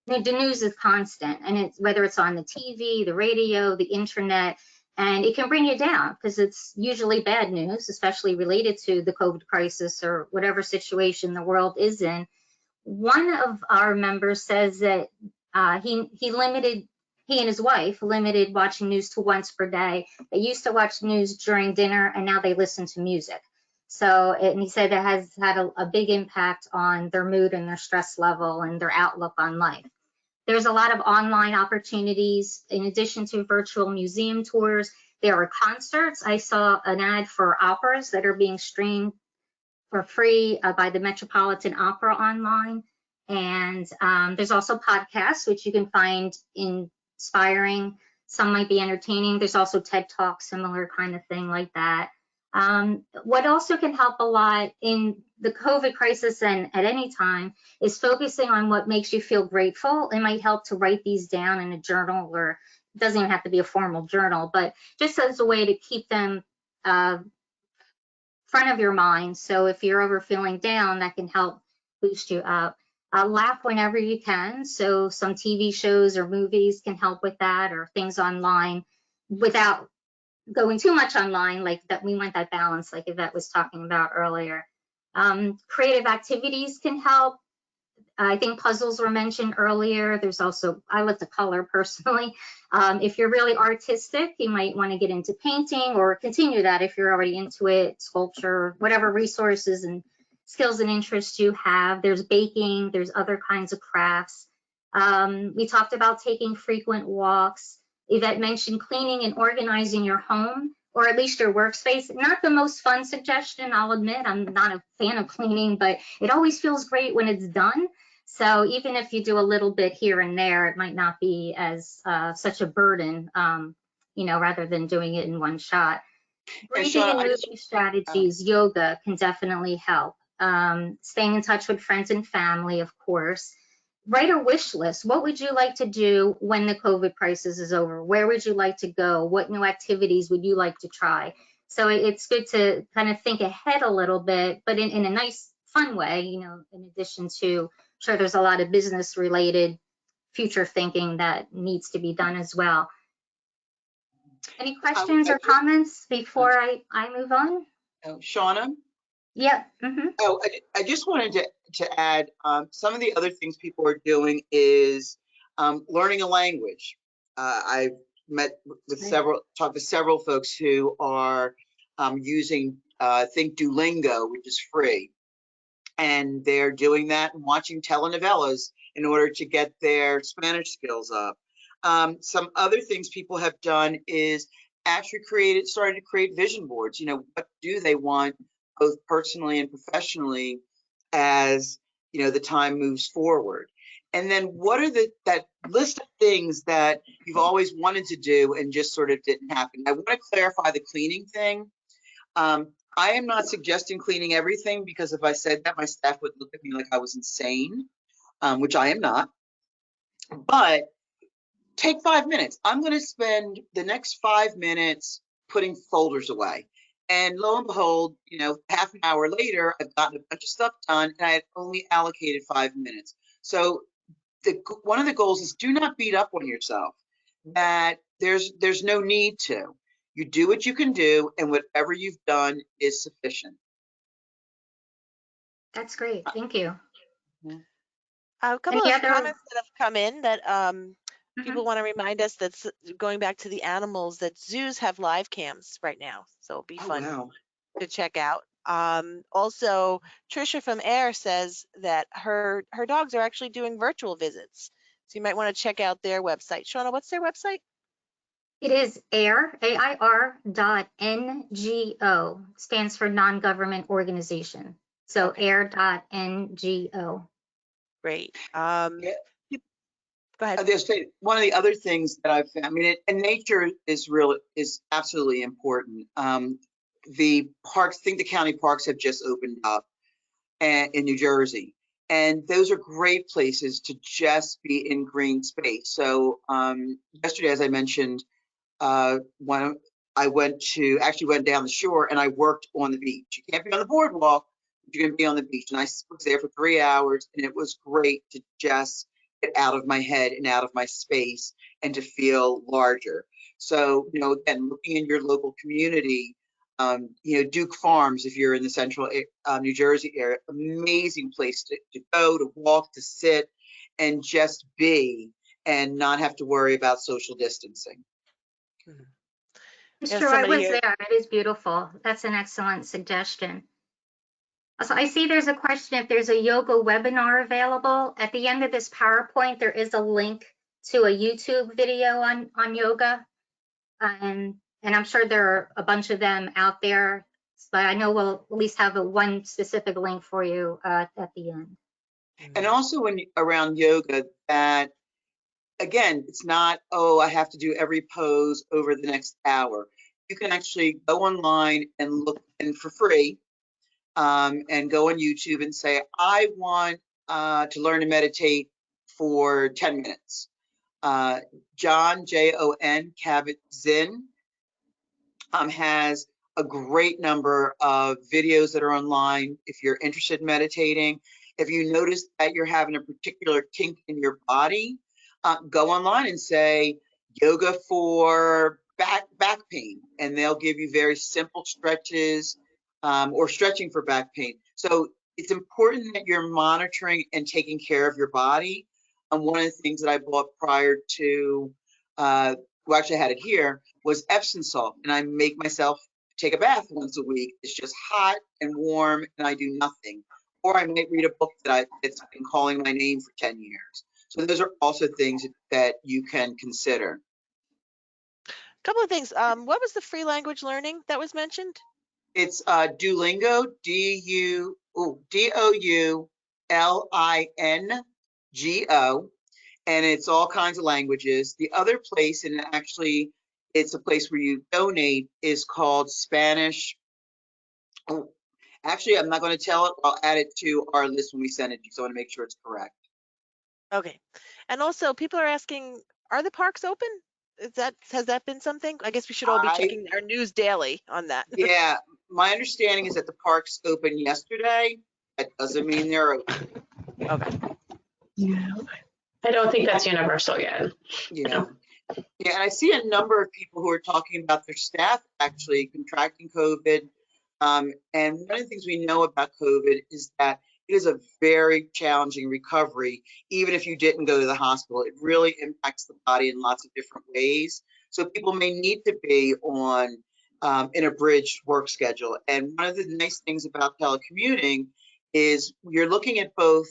The news is constant, and whether it's on the TV, the radio, the internet, and it can bring you down because it's usually bad news, especially related to the COVID crisis or whatever situation the world is in. One of our members says that he and his wife limited watching news to once per day. They used to watch news during dinner, and now they listen to music. So, and he said it has had a big impact on their mood and their stress level and their outlook on life. There's a lot of online opportunities. In addition to virtual museum tours, there are concerts. I saw an ad for operas that are being streamed for free by the Metropolitan Opera online. And there's also podcasts, which you can find inspiring. Some might be entertaining. There's also TED Talks, similar kind of thing like that. What also can help a lot in the COVID crisis and at any time is focusing on what makes you feel grateful. It might help to write these down in a journal, or it doesn't even have to be a formal journal, but just as a way to keep them front of your mind. So if you're ever feeling down, that can help boost you up. Laugh whenever you can. So some TV shows or movies can help with that, or things online without going too much online, like that. We want that balance, like Yvette was talking about earlier. Creative activities can help. I think puzzles were mentioned earlier. There's also, I like to color personally. If you're really artistic, you might want to get into painting or continue that if you're already into it, sculpture, whatever resources and skills and interests you have. There's baking, there's other kinds of crafts. We talked about taking frequent walks. Yvette mentioned cleaning and organizing your home, or at least your workspace. Not the most fun suggestion, I'll admit. I'm not a fan of cleaning, but it always feels great when it's done. So even if you do a little bit here and there, it might not be as such a burden, rather than doing it in one shot. Breathing and moving strategies, yoga can definitely help. Staying in touch with friends and family, of course. Write a wish list. What would you like to do when the COVID crisis is over? Where would you like to go? What new activities would you like to try? So it's good to kind of think ahead a little bit, but in a nice, fun way, in addition to, sure, there's a lot of business related future thinking that needs to be done as well. Any I, questions I or just, comments before I move on? Shauna? Yep. Mm-hmm. Oh, I just wanted to add some of the other things people are doing is learning a language. I've met with talked to several folks who are using, I think Duolingo, which is free, and they're doing that and watching telenovelas in order to get their Spanish skills up. Some other things people have done is actually started to create vision boards. You know, what do they want both personally and professionally as, you know, the time moves forward? And then what are that list of things that you've always wanted to do and just sort of didn't happen? I want to clarify the cleaning thing. I am not suggesting cleaning everything, because if I said that, my staff would look at me like I was insane, which I am not. But take 5 minutes. I'm going to spend the next 5 minutes putting folders away. And lo and behold, you know, half an hour later, I've gotten a bunch of stuff done and I had only allocated 5 minutes. So one of the goals is do not beat up on yourself, that there's no need to. You do what you can do, and whatever you've done is sufficient. That's great. Thank you. A couple Any of other? comments that have come in that people Mhm. want to remind us that going back to the animals, that zoos have live cams right now, so it'll be Oh, fun wow. to check out. Also, Trisha from Air says that her dogs are actually doing virtual visits, so you might want to check out their website. Shauna, what's their website? It is AIR, AIR.NGO, stands for non-government organization. So Okay, AIR.NGO. great. Yeah, Go ahead. one of the other things that I've found, I mean, and nature is absolutely important. The parks, I think the county parks have just opened up in New Jersey, and those are great places to just be in green space. So yesterday, as I mentioned, when I actually went down the shore and I worked on the beach. You can't be on the boardwalk, but you can be on the beach. And I was there for 3 hours, and it was great to just get out of my head and out of my space and to feel larger. So, you know, again, looking in your local community, you know, Duke Farms, if you're in the central New Jersey area, amazing place to go, to walk, to sit, and just be, and not have to worry about social distancing. It's Yeah, true. I somebody was here. there. It is beautiful. That's an excellent suggestion. Also, I see there's a question if there's a yoga webinar available. At the end of this PowerPoint, there is a link to a YouTube video on yoga. And I'm sure there are a bunch of them out there, but I know we'll at least have one specific link for you at the end. And also when around yoga, that again, it's not, oh, I have to do every pose over the next hour. You can actually go online and look, and for free, and go on YouTube and say, I want to learn to meditate for 10 minutes. John, Jon, Kabat-Zinn, has a great number of videos that are online if you're interested in meditating. If you notice that you're having a particular kink in your body, go online and say yoga for back pain, and they'll give you very simple stretches, or stretching for back pain. So it's important that you're monitoring and taking care of your body. One of the things that I bought prior to, well, actually I had it here, was Epsom salt, and I make myself take a bath once a week. It's just hot and warm, and I do nothing. Or I might read a book that's been calling my name for 10 years. So those are also things that you can consider. Couple of things. What was the free language learning that was mentioned? It's Duolingo, Doulingo, and it's all kinds of languages. The other place, and actually it's a place where you donate, is called Spanish. Oh, actually, I'm not going to tell it. I'll add it to our list when we send it to you, so I want to make sure it's correct. Okay. And also, people are asking, are the parks open? Has that been something? I guess we should all be checking our news daily on that. Yeah, my understanding is that the parks opened yesterday. That doesn't mean they're open. Okay. Yeah, I don't think that's universal yet. Yeah. Yeah, and I see a number of people who are talking about their staff actually contracting COVID. And one of the things we know about COVID is that it is a very challenging recovery, even if you didn't go to the hospital. It really impacts the body in lots of different ways. So people may need to be on an abridged work schedule. And one of the nice things about telecommuting is you're looking at both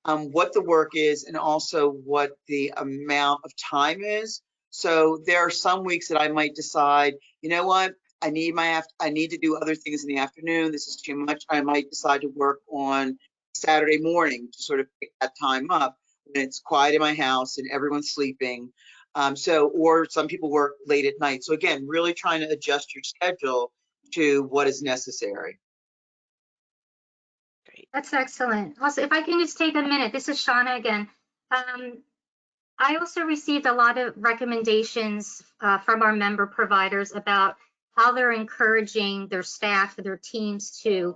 what the work is and also what the amount of time is. So there are some weeks that I might decide, you know what, I need to do other things in the afternoon. This is too much. I might decide to work on Saturday morning to sort of pick that time up when it's quiet in my house and everyone's sleeping. Or some people work late at night. So again, really trying to adjust your schedule to what is necessary. Great. That's excellent. Also, if I can just take a minute, this is Shauna again. I also received a lot of recommendations from our member providers about how they're encouraging their staff, their teams to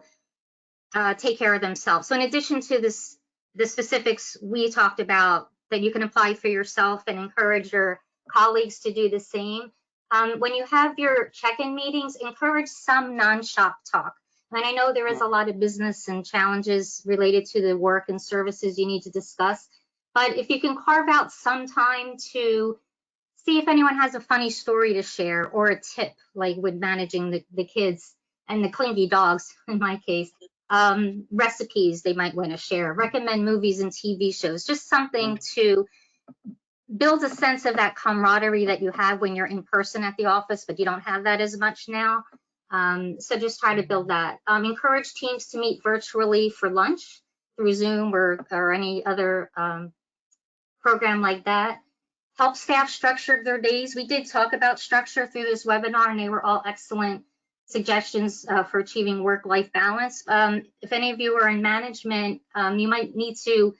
take care of themselves. So in addition to the specifics we talked about that you can apply for yourself and encourage your colleagues to do the same, when you have your check-in meetings, encourage some non-shop talk. And I know there is a lot of business and challenges related to the work and services you need to discuss, but if you can carve out some time to see if anyone has a funny story to share or a tip, like with managing the kids and the clingy dogs, in my case, recipes they might want to share, recommend movies and TV shows, just something to build a sense of that camaraderie that you have when you're in person at the office, but you don't have that as much now. So just try to build that. Encourage teams to meet virtually for lunch through Zoom or any other program like that. Help staff structure their days. We did talk about structure through this webinar, and they were all excellent suggestions for achieving work-life balance. If any of you are in management, you might need to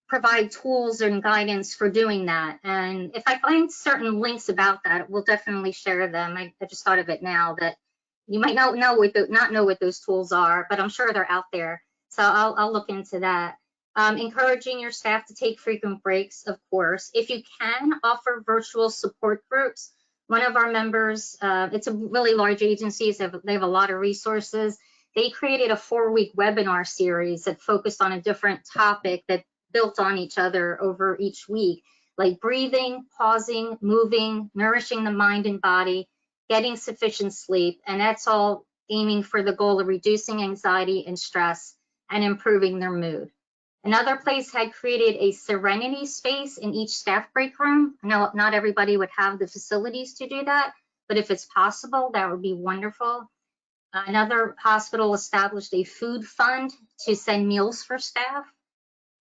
provide tools and guidance for doing that. And if I find certain links about that, we'll definitely share them. I just thought of it now that you might not know what those tools are, but I'm sure they're out there. So I'll look into that. Encouraging your staff to take frequent breaks, of course. If you can, offer virtual support groups. One of our members, it's a really large agency, so they have a lot of resources. They created a 4-week webinar series that focused on a different topic that built on each other over each week, like breathing, pausing, moving, nourishing the mind and body, getting sufficient sleep. And that's all aiming for the goal of reducing anxiety and stress and improving their mood. Another place had created a serenity space in each staff break room. I know not everybody would have the facilities to do that, but if it's possible, that would be wonderful. Another hospital established a food fund to send meals for staff.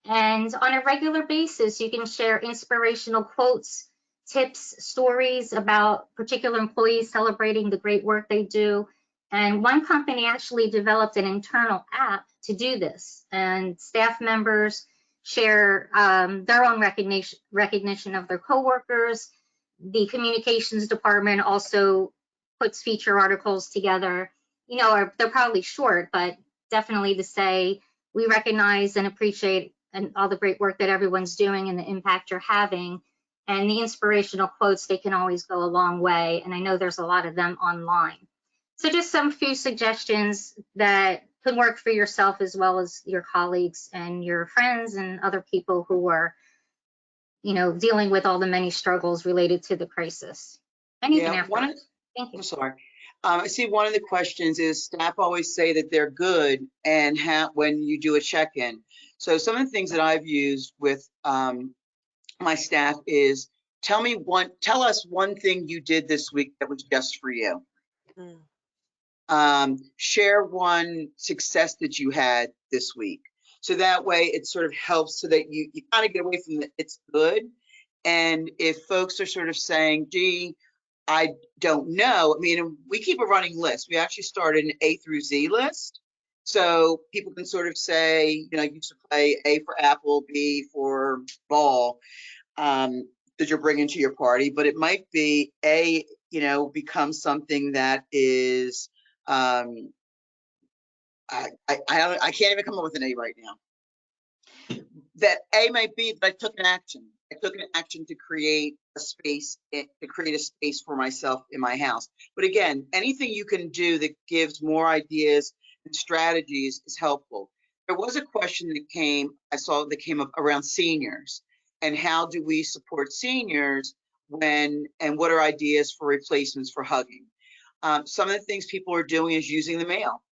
And on a regular basis, you can share inspirational quotes, tips, stories about particular employees celebrating the great work they do. And one company actually developed an internal app to do this. And staff members share their own recognition of their coworkers. The communications department also puts feature articles together. You know, they're probably short, but definitely to say, we recognize and appreciate and all the great work that everyone's doing and the impact you're having. And the inspirational quotes, they can always go a long way. And I know there's a lot of them online. So just some few suggestions that could work for yourself as well as your colleagues and your friends and other people who are, you know, dealing with all the many struggles related to the crisis. Anything after. Thank you. I'm sorry. I see one of the questions is staff always say that they're good and when you do a check-in. So some of the things that I've used with my staff is tell us one thing you did this week that was just for you. Share one success that you had this week. So that way it sort of helps so that you kind of get away from the it's good. And if folks are sort of saying, gee, I don't know. I mean, we keep a running list. We actually started an A through Z list. So people can sort of say, you know, you used to play A for apple, B for ball, that you're bringing to your party, but it might be A, you know, becomes something that is, I can't even come up with an A right now. That A might be that I took an action. I took an action to create a space, for myself in my house. But again, anything you can do that gives more ideas and strategies is helpful. There was a question that I saw that came up around seniors and how do we support seniors and what are ideas for replacements for hugging? Some of the things people are doing is using the mail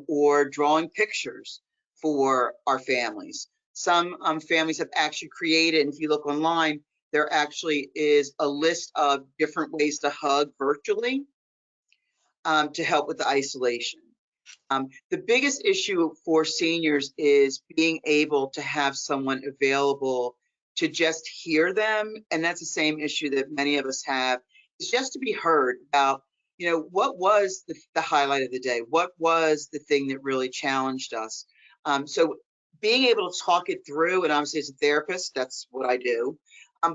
or drawing pictures for our families. Some families have actually created, and if you look online, there actually is a list of different ways to hug virtually to help with the isolation. The biggest issue for seniors is being able to have someone available to just hear them. And that's the same issue that many of us have, is just to be heard about, you know, what was the highlight of the day? What was the thing that really challenged us? So being able to talk it through, and obviously as a therapist, that's what I do.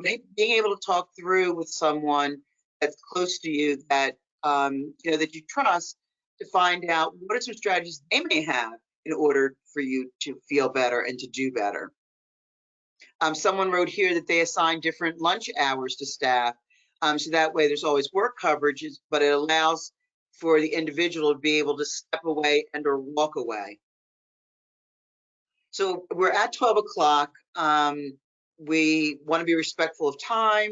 Being able to talk through with someone that's close to you that, you know, that you trust, to find out what are some strategies they may have in order for you to feel better and to do better. Someone wrote here that they assign different lunch hours to staff. So that way there's always work coverages, but it allows for the individual to be able to step away and or walk away. So we're at 12 o'clock. We want to be respectful of time.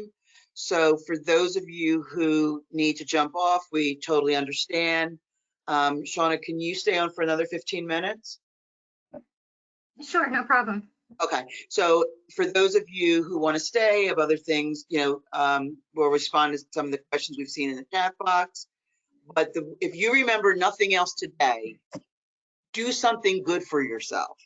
So for those of you who need to jump off, we totally understand. Shauna, can you stay on for another 15 minutes? Sure, no problem. Okay, so for those of you who want to stay, of other things, you know, we'll respond to some of the questions we've seen in the chat box. But if you remember nothing else today, do something good for yourself.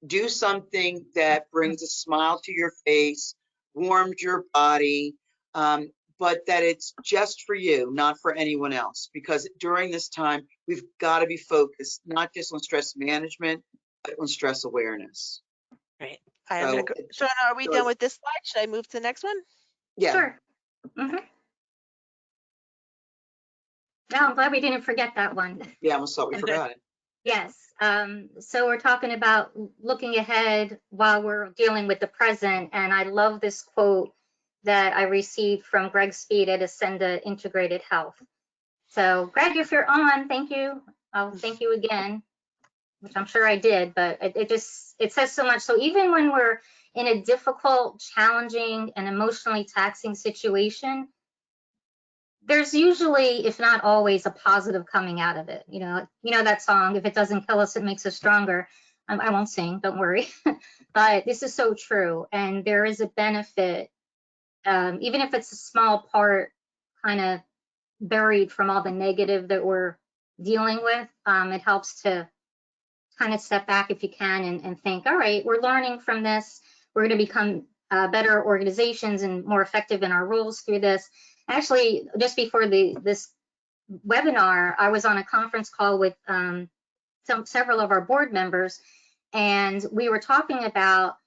Do something that brings a smile to your face, warms your body, but that it's just for you, not for anyone else. Because during this time, we've got to be focused, not just on stress management, but on stress awareness. Right. I'm gonna go. Shauna, are we done with this slide? Should I move to the next one? Yeah. Sure. Mm-hmm. No, I'm glad we didn't forget that one. Yeah, I almost thought we forgot it. Yes. So we're talking about looking ahead while we're dealing with the present. And I love this quote that I received from Greg Speed at Ascenda Integrated Health. So Greg, if you're on, thank you. I'll thank you again, which I'm sure I did, but it says so much. So even when we're in a difficult, challenging, and emotionally taxing situation, there's usually, if not always, a positive coming out of it. You know that song, if it doesn't kill us, it makes us stronger. I won't sing, don't worry. But this is so true. And there is a benefit, even if it's a small part, kind of buried from all the negative that we're dealing with. It helps to kind of step back if you can and think, all right, we're learning from this. We're going to become better organizations and more effective in our roles through this. Actually, just before this webinar, I was on a conference call with several of our board members, and we were talking about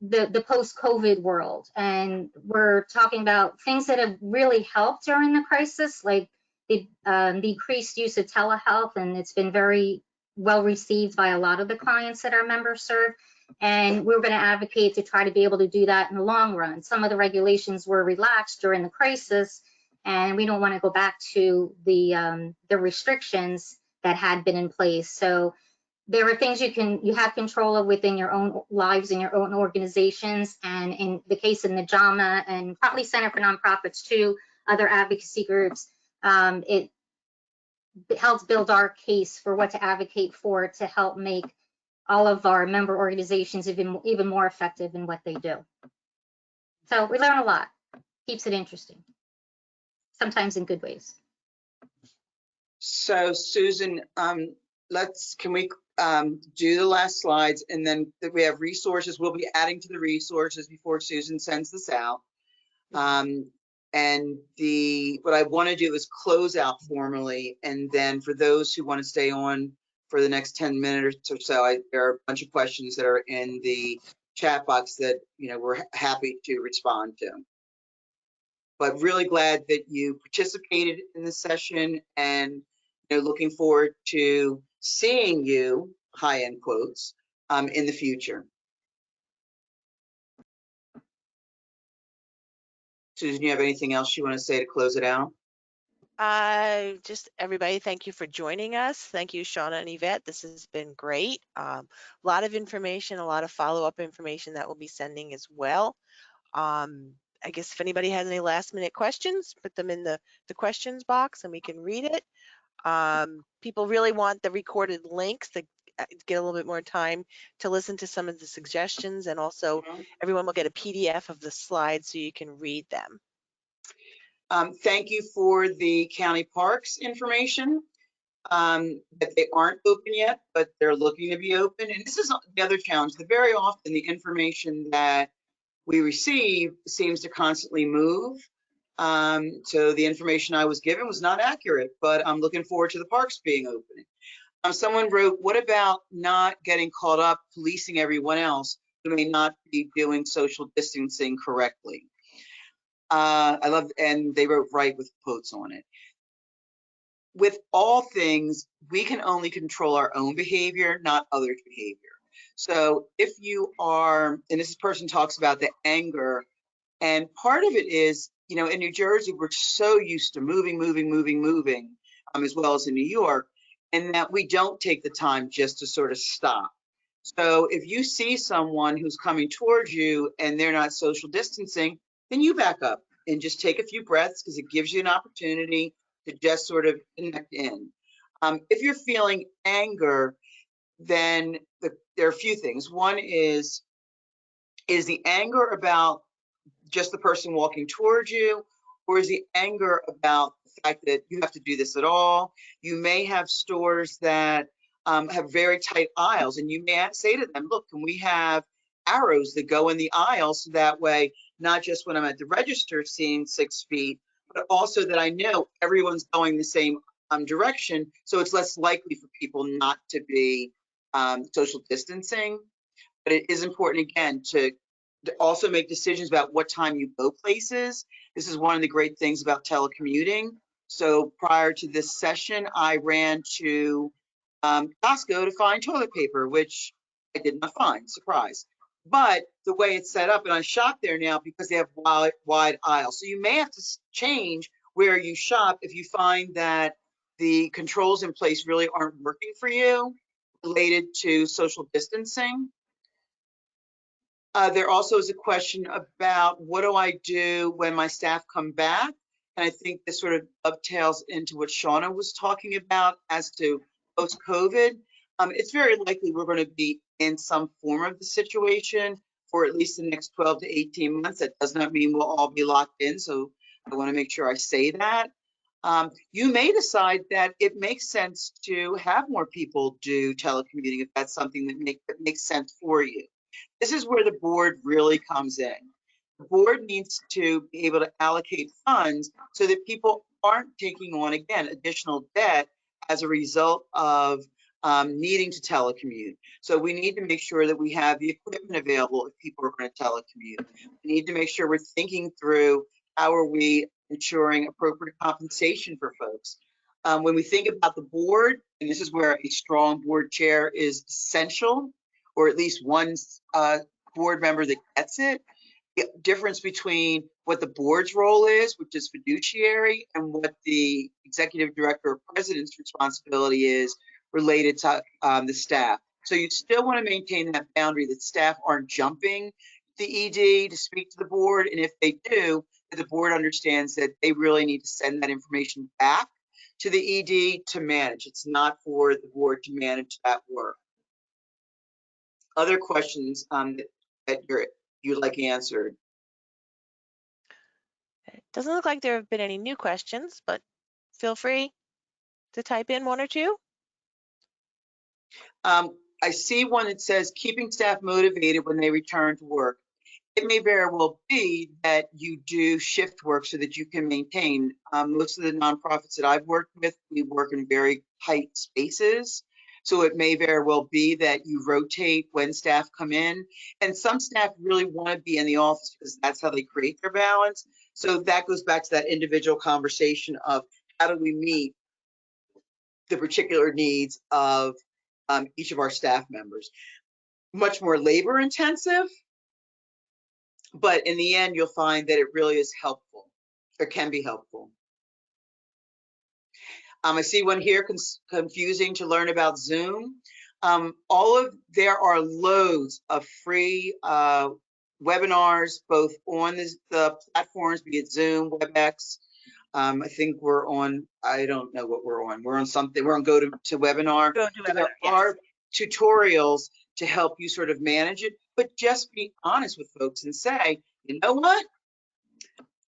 the post-COVID world. And we're talking about things that have really helped during the crisis, like the increased use of telehealth, and it's been very well received by a lot of the clients that our members serve. And we're going to advocate to try to be able to do that in the long run. Some of the regulations were relaxed during the crisis, and we don't want to go back to the restrictions that had been in place. So there are things you have control of within your own lives and your own organizations. And in the case of NJAMHAA and probably Center for Nonprofits too, other advocacy groups, it helps build our case for what to advocate for to help make all of our member organizations even more effective in what they do. So we learn a lot, keeps it interesting, sometimes in good ways. So Susan, can we do the last slides, and then we have resources. We'll be adding to the resources before Susan sends this out. And what I want to do is close out formally, and then for those who want to stay on for the next 10 minutes or so, there are a bunch of questions that are in the chat box that we're happy to respond to. But really glad that you participated in the session, and looking forward to seeing you, high end quotes, in the future. Susan, you have anything else you want to say to close it out? Just everybody, thank you for joining us. Thank you, Shauna and Yvette. This has been great. A lot of information, a lot of follow-up information that we'll be sending as well. I guess if anybody has any last minute questions, put them in the questions box and we can read it. People really want the recorded links to get a little bit more time to listen to some of the suggestions, and also everyone will get a PDF of the slides so you can read them. Thank you for the county parks information. That they aren't open yet, but they're looking to be open. And this is the other challenge, that very often the information that we receive seems to constantly move. So the information I was given was not accurate, but I'm looking forward to the parks being open. Someone wrote, what about not getting caught up policing everyone else who may not be doing social distancing correctly? I love, and they wrote right with quotes on it. With all things, we can only control our own behavior, not others' behavior. So if you are, and this person talks about the anger, and part of it is, you know, in New Jersey, we're so used to moving, as well as in New York, and that we don't take the time just to sort of stop. So if you see someone who's coming towards you and they're not social distancing, then you back up and just take a few breaths, because it gives you an opportunity to just sort of connect in. If you're feeling anger, then there are a few things. One is the anger about just the person walking towards you, or is the anger about the fact that you have to do this at all? You may have stores that have very tight aisles, and you may say to them, look, can we have arrows that go in the aisles, so that way, not just when I'm at the register seeing 6 feet, but also that I know everyone's going the same direction, so it's less likely for people not to be social distancing. But it is important, again, to also make decisions about what time you go places. This is one of the great things about telecommuting. So prior to this session, I ran to Costco to find toilet paper, which I did not find, surprise. But the way it's set up, and I shop there now because they have wide aisles. So you may have to change where you shop if you find that the controls in place really aren't working for you related to social distancing. There also is a question about, what do I do when my staff come back? And I think this sort of dovetails into what Shauna was talking about as to post-COVID. It's very likely we're going to be in some form of the situation for at least the next 12 to 18 months. That does not mean we'll all be locked in, so I want to make sure I say that. You may decide that it makes sense to have more people do telecommuting if that's something that makes sense for you. This is where the board really comes in. The board needs to be able to allocate funds so that people aren't taking on, again, additional debt as a result of needing to telecommute. So we need to make sure that we have the equipment available if people are going to telecommute. We need to make sure we're thinking through, how are we ensuring appropriate compensation for folks. When we think about the board, and this is where a strong board chair is essential, or at least one board member that gets it. The difference between what the board's role is, which is fiduciary, and what the executive director or president's responsibility is related to the staff. So you still want to maintain that boundary, that staff aren't jumping the ED to speak to the board, and if they do, the board understands that they really need to send that information back to the ED to manage. It's not for the board to manage that work. Other questions that you'd like answered? It doesn't look like there have been any new questions, but feel free to type in one or two. I see one that says keeping staff motivated when they return to work. It may very well be that you do shift work so that you can maintain. Most of the nonprofits that I've worked with, we work in very tight spaces. So it may very well be that you rotate when staff come in, and some staff really want to be in the office because that's how they create their balance. So that goes back to that individual conversation of, how do we meet the particular needs of each of our staff members. Much more labor intensive, But in the end, you'll find that it really is helpful, or can be helpful. I see one here, confusing to learn about Zoom. There are loads of free webinars, both on the platforms, be it Zoom, WebEx. I think we're on, I don't know what we're on. We're on something, we're on Go to Webinar. Go to So there webinar, yes. are tutorials to help you sort of manage it, but just be honest with folks and say, you know what?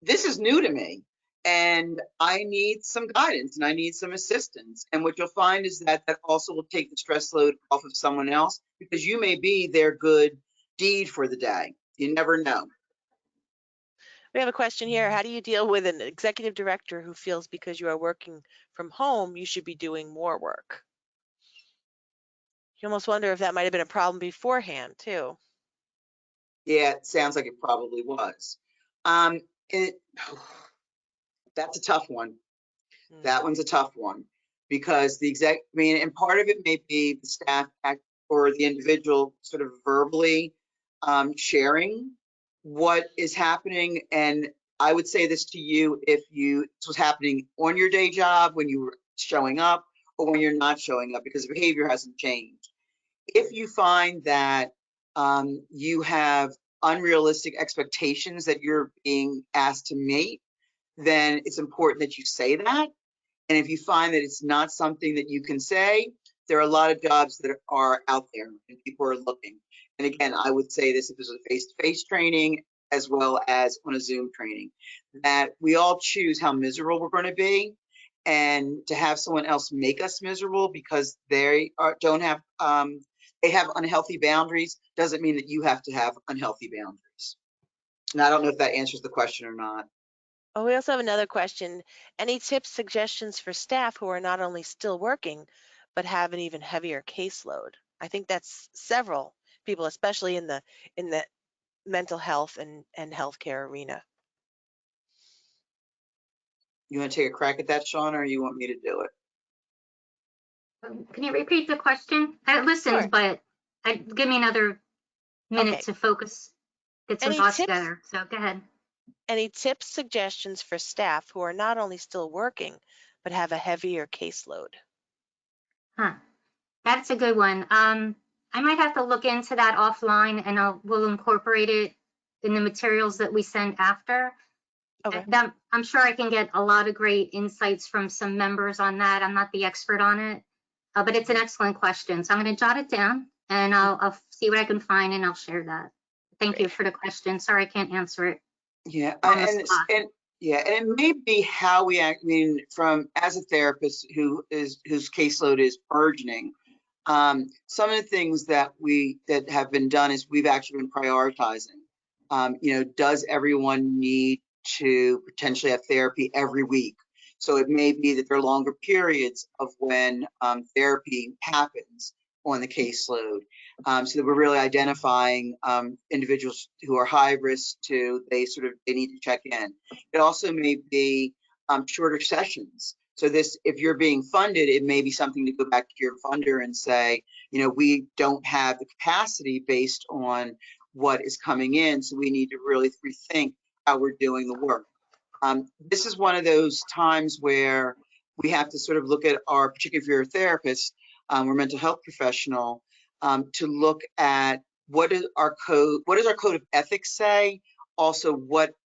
This is new to me and I need some guidance and I need some assistance. And what you'll find is that that also will take the stress load off of someone else, because you may be their good deed for the day. You never know. We have a question here. How do you deal with an executive director who feels because you are working from home, you should be doing more work? You almost wonder if that might have been a problem beforehand too. Yeah, it sounds like it probably was. Um, it, that's a tough one. That one's a tough one, because and part of it may be the staff act or the individual sort of verbally sharing what is happening. And I would say this to you, if this was happening on your day job, when you were showing up, or when you're not showing up, because the behavior hasn't changed. If you find that you have unrealistic expectations that you're being asked to meet, then it's important that you say that. And if you find that it's not something that you can say, there are a lot of jobs that are out there and people are looking. And again, I would say this if it was a face-to-face training as well as on a Zoom training, that we all choose how miserable we're going to be. And to have someone else make us miserable because they have unhealthy boundaries doesn't mean that you have to have unhealthy boundaries. And I don't know if that answers the question or not. Oh, we also have another question. Any tips, suggestions for staff who are not only still working, but have an even heavier caseload? I think that's several people, especially in the mental health and healthcare arena. You want to take a crack at that, Shauna, or you want me to do it? Can you repeat the question? I listened, Sure. but give me another minute Okay. to focus, get some Any thoughts tips? together. So go ahead. Any tips, suggestions for staff who are not only still working, but have a heavier caseload? Huh. That's a good one. I might have to look into that offline, and we'll incorporate it in the materials that we send after. Okay. I'm sure I can get a lot of great insights from some members on that. I'm not the expert on it, but it's an excellent question. So I'm going to jot it down, and I'll see what I can find, and I'll share that. Thank you Great. for the question. Sorry I can't answer it. Yeah, On the and spot. it may be how we act. I mean, from as a therapist whose caseload is burgeoning, some of the things that have been done is we've actually been prioritizing. Does everyone need to potentially have therapy every week? So it may be that there are longer periods of when therapy happens on the caseload. So that we're really identifying individuals who are high risk they need to check in. It also may be shorter sessions. So if you're being funded, it may be something to go back to your funder and say, we don't have the capacity based on what is coming in. So we need to really rethink how we're doing the work. This is one of those times where we have to sort of look at particularly if you're a therapist or mental health professional, to look at what does our code of ethics say? Also,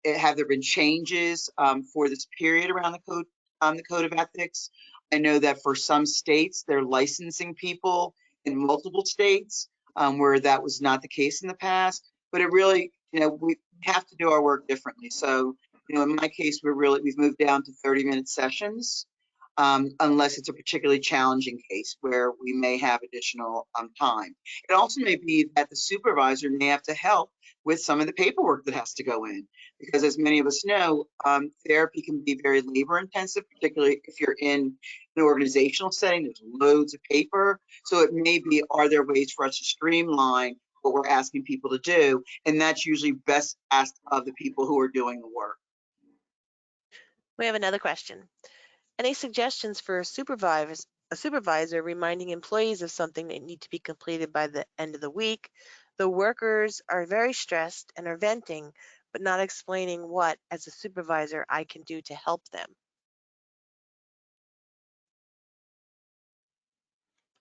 have there been changes for this period around the code of ethics? I know that for some states, they're licensing people in multiple states where that was not the case in the past. But it really, we have to do our work differently. So, in my case, we've moved down to 30-minute sessions, unless it's a particularly challenging case where we may have additional time. It also may be that the supervisor may have to help with some of the paperwork that has to go in, because as many of us know, therapy can be very labor intensive, particularly if you're in an organizational setting. There's loads of paper. So it may be, are there ways for us to streamline what we're asking people to do? And that's usually best asked of the people who are doing the work. We have another question. Any suggestions for a supervisor reminding employees of something that need to be completed by the end of the week, The workers are very stressed and are venting, but not explaining what, as a supervisor, I can do to help them.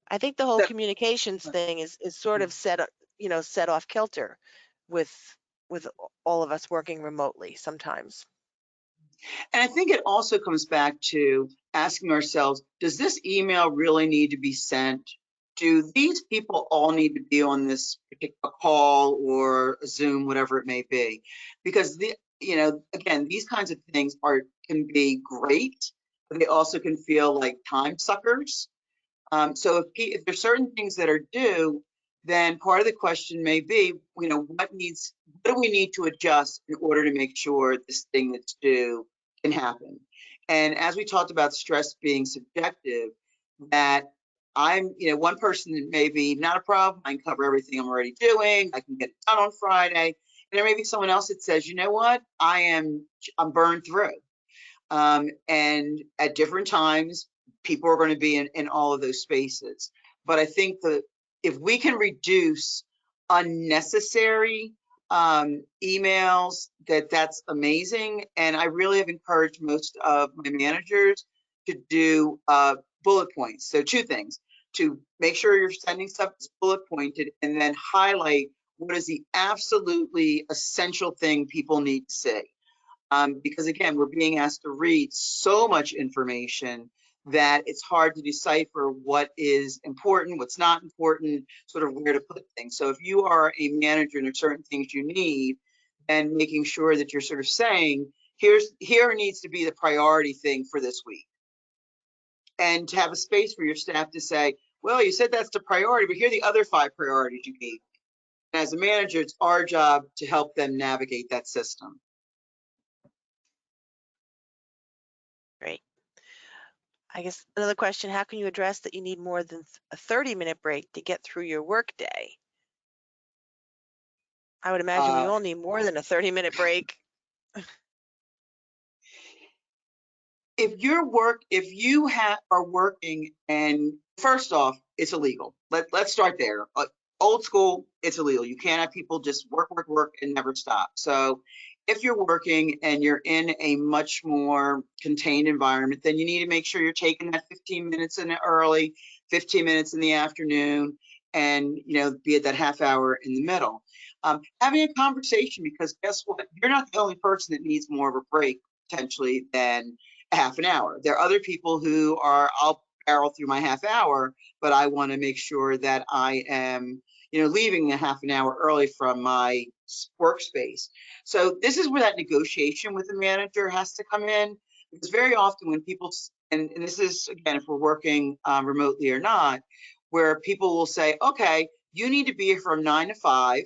I think the whole So, communications thing is sort of set off kilter with with all of us working remotely sometimes. and I think it also comes back to asking ourselves, does this email really need to be sent? Do these people all need to be on this particular call or a Zoom, whatever it may be? Because again, these kinds of things can be great, but they also can feel like time suckers. So if there's certain things that are due, then part of the question may be, what do we need to adjust in order to make sure this thing that's due can happen? And as we talked about stress being subjective, that one person that may be not a problem, I can cover everything I'm already doing, I can get it done on Friday. And there may be someone else that says, you know what, I'm burned through. And at different times, people are going to be in all of those spaces. But I think that if we can reduce unnecessary emails, that's amazing. And I really have encouraged most of my managers to do bullet points. So two things: to make sure you're sending stuff that's bullet pointed, and then highlight what is the absolutely essential thing people need to see. Because again, we're being asked to read so much information that it's hard to decipher what is important, what's not important, sort of where to put things. So if you are a manager and there's certain things you need, then making sure that you're sort of saying, here needs to be the priority thing for this week. And to have a space for your staff to say, well, you said that's the priority, but here are the other 5 priorities you gave. And as a manager, it's our job to help them navigate that system. Great. I guess another question, how can you address that you need more than a 30-minute break to get through your workday? I would imagine we Uh, all need more than a 30-minute break. if you are working, and first off, it's illegal. Let's start there. Old school, it's illegal. You can't have people just work and never stop. So if you're working and you're in a much more contained environment, then you need to make sure you're taking that 15 minutes in the early, 15 minutes in the afternoon, and be at that half hour in the middle. Having a conversation, because guess what? You're not the only person that needs more of a break potentially than half an hour. There are other people who I'll barrel through my half hour, but I want to make sure that I am, leaving a half an hour early from my workspace. So this is where that negotiation with the manager has to come in, because very often when people, and this is, again, if we're working remotely or not, where people will say, okay, you need to be here from 9 to 5,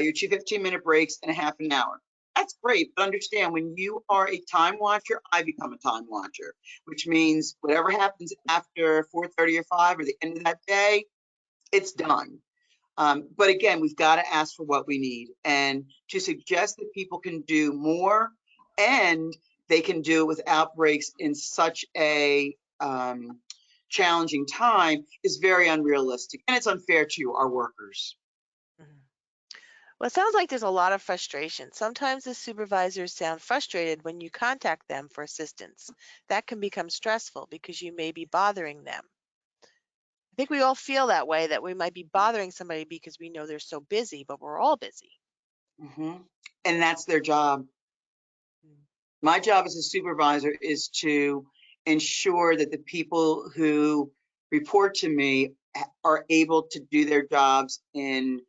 your 2 15-minute breaks and a half an hour. That's great, but understand, when you are a time watcher, I become a time watcher, which means whatever happens after 4:30 or 5 or the end of that day, it's done. But again, we've got to ask for what we need, and to suggest that people can do more and they can do it without breaks in such a challenging time is very unrealistic, and it's unfair to our workers. Mhm. Well, it sounds like there's a lot of frustration. Sometimes the supervisors sound frustrated when you contact them for assistance. That can become stressful because you may be bothering them. I think we all feel that way, that we might be bothering somebody because we know they're so busy, but we're all busy. And that's their job. Mm. My job as a supervisor is to ensure that the people who report to me are able to do their jobs in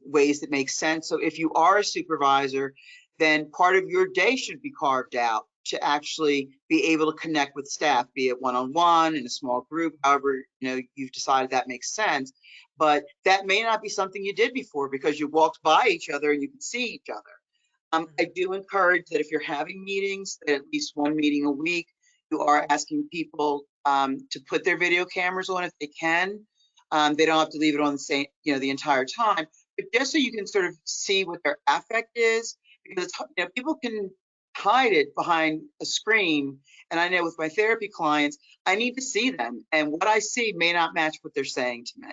ways that make sense. So if you are a supervisor, then part of your day should be carved out to actually be able to connect with staff, be it one-on-one, in a small group, however you've decided that makes sense. But that may not be something you did before because you walked by each other and you could see each other. I do encourage that if you're having meetings, that at least one meeting a week, you are asking people to put their video cameras on if they can. They don't have to leave it on the entire time, but just so you can sort of see what their affect is, because people can hide it behind a screen. And I know with my therapy clients, I need to see them, and what I see may not match what they're saying to me.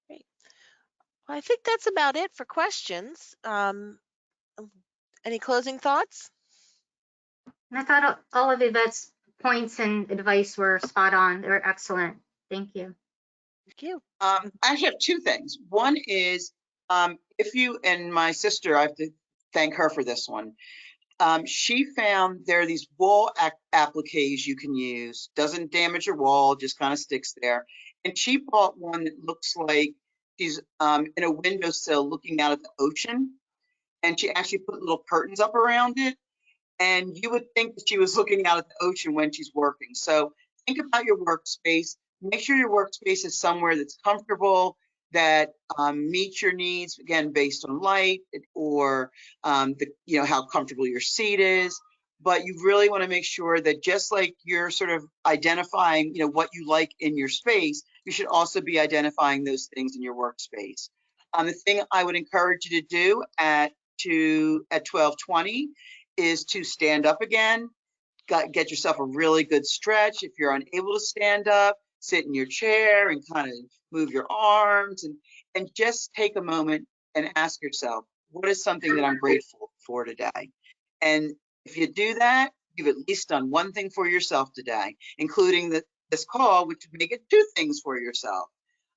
Great. I think that's about it for questions. Any closing thoughts? And I thought all of Yvette's points and advice were spot on. They were excellent. Thank you. Thank you. I actually have two things. One is if you, and my sister, I have to thank her for this one. She found there are these wall appliques you can use. Doesn't damage your wall, just kind of sticks there. And she bought one that looks like she's in a windowsill looking out at the ocean. And she actually put little curtains up around it. And you would think that she was looking out at the ocean when she's working. So think about your workspace. Make sure your workspace is somewhere that's comfortable, that meets your needs, again, based on light or how comfortable your seat is. But you really want to make sure that just like you're sort of identifying, what you like in your space, you should also be identifying those things in your workspace. The thing I would encourage you to do at 12:20 is to stand up again. Get yourself a really good stretch. If you're unable to stand up, sit in your chair and kind of move your arms and just take a moment and ask yourself, what is something that I'm grateful for today? And if you do that, you've at least done one thing for yourself today, including this call, which would make it two things for yourself.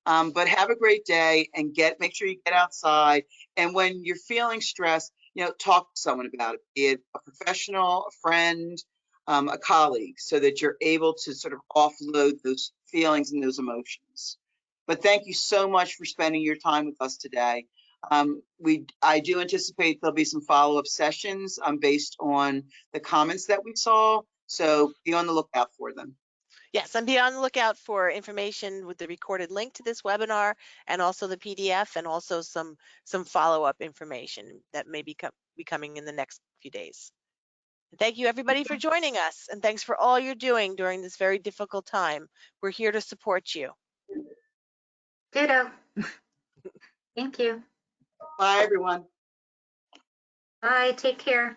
But have a great day and make sure you get outside. And when you're feeling stressed, talk to someone about it, be it a professional, a friend, a colleague, so that you're able to sort of offload those feelings and those emotions. But thank you so much for spending your time with us today. I do anticipate there'll be some follow-up sessions based on the comments that we saw. So be on the lookout for them. Yes, and be on the lookout for information with the recorded link to this webinar and also the PDF and also some follow-up information that may be coming in the next few days. Thank you everybody for joining us, and thanks for all you're doing during this very difficult time. We're here to support you. Ditto. Thank you. Bye, everyone. Bye. Take care.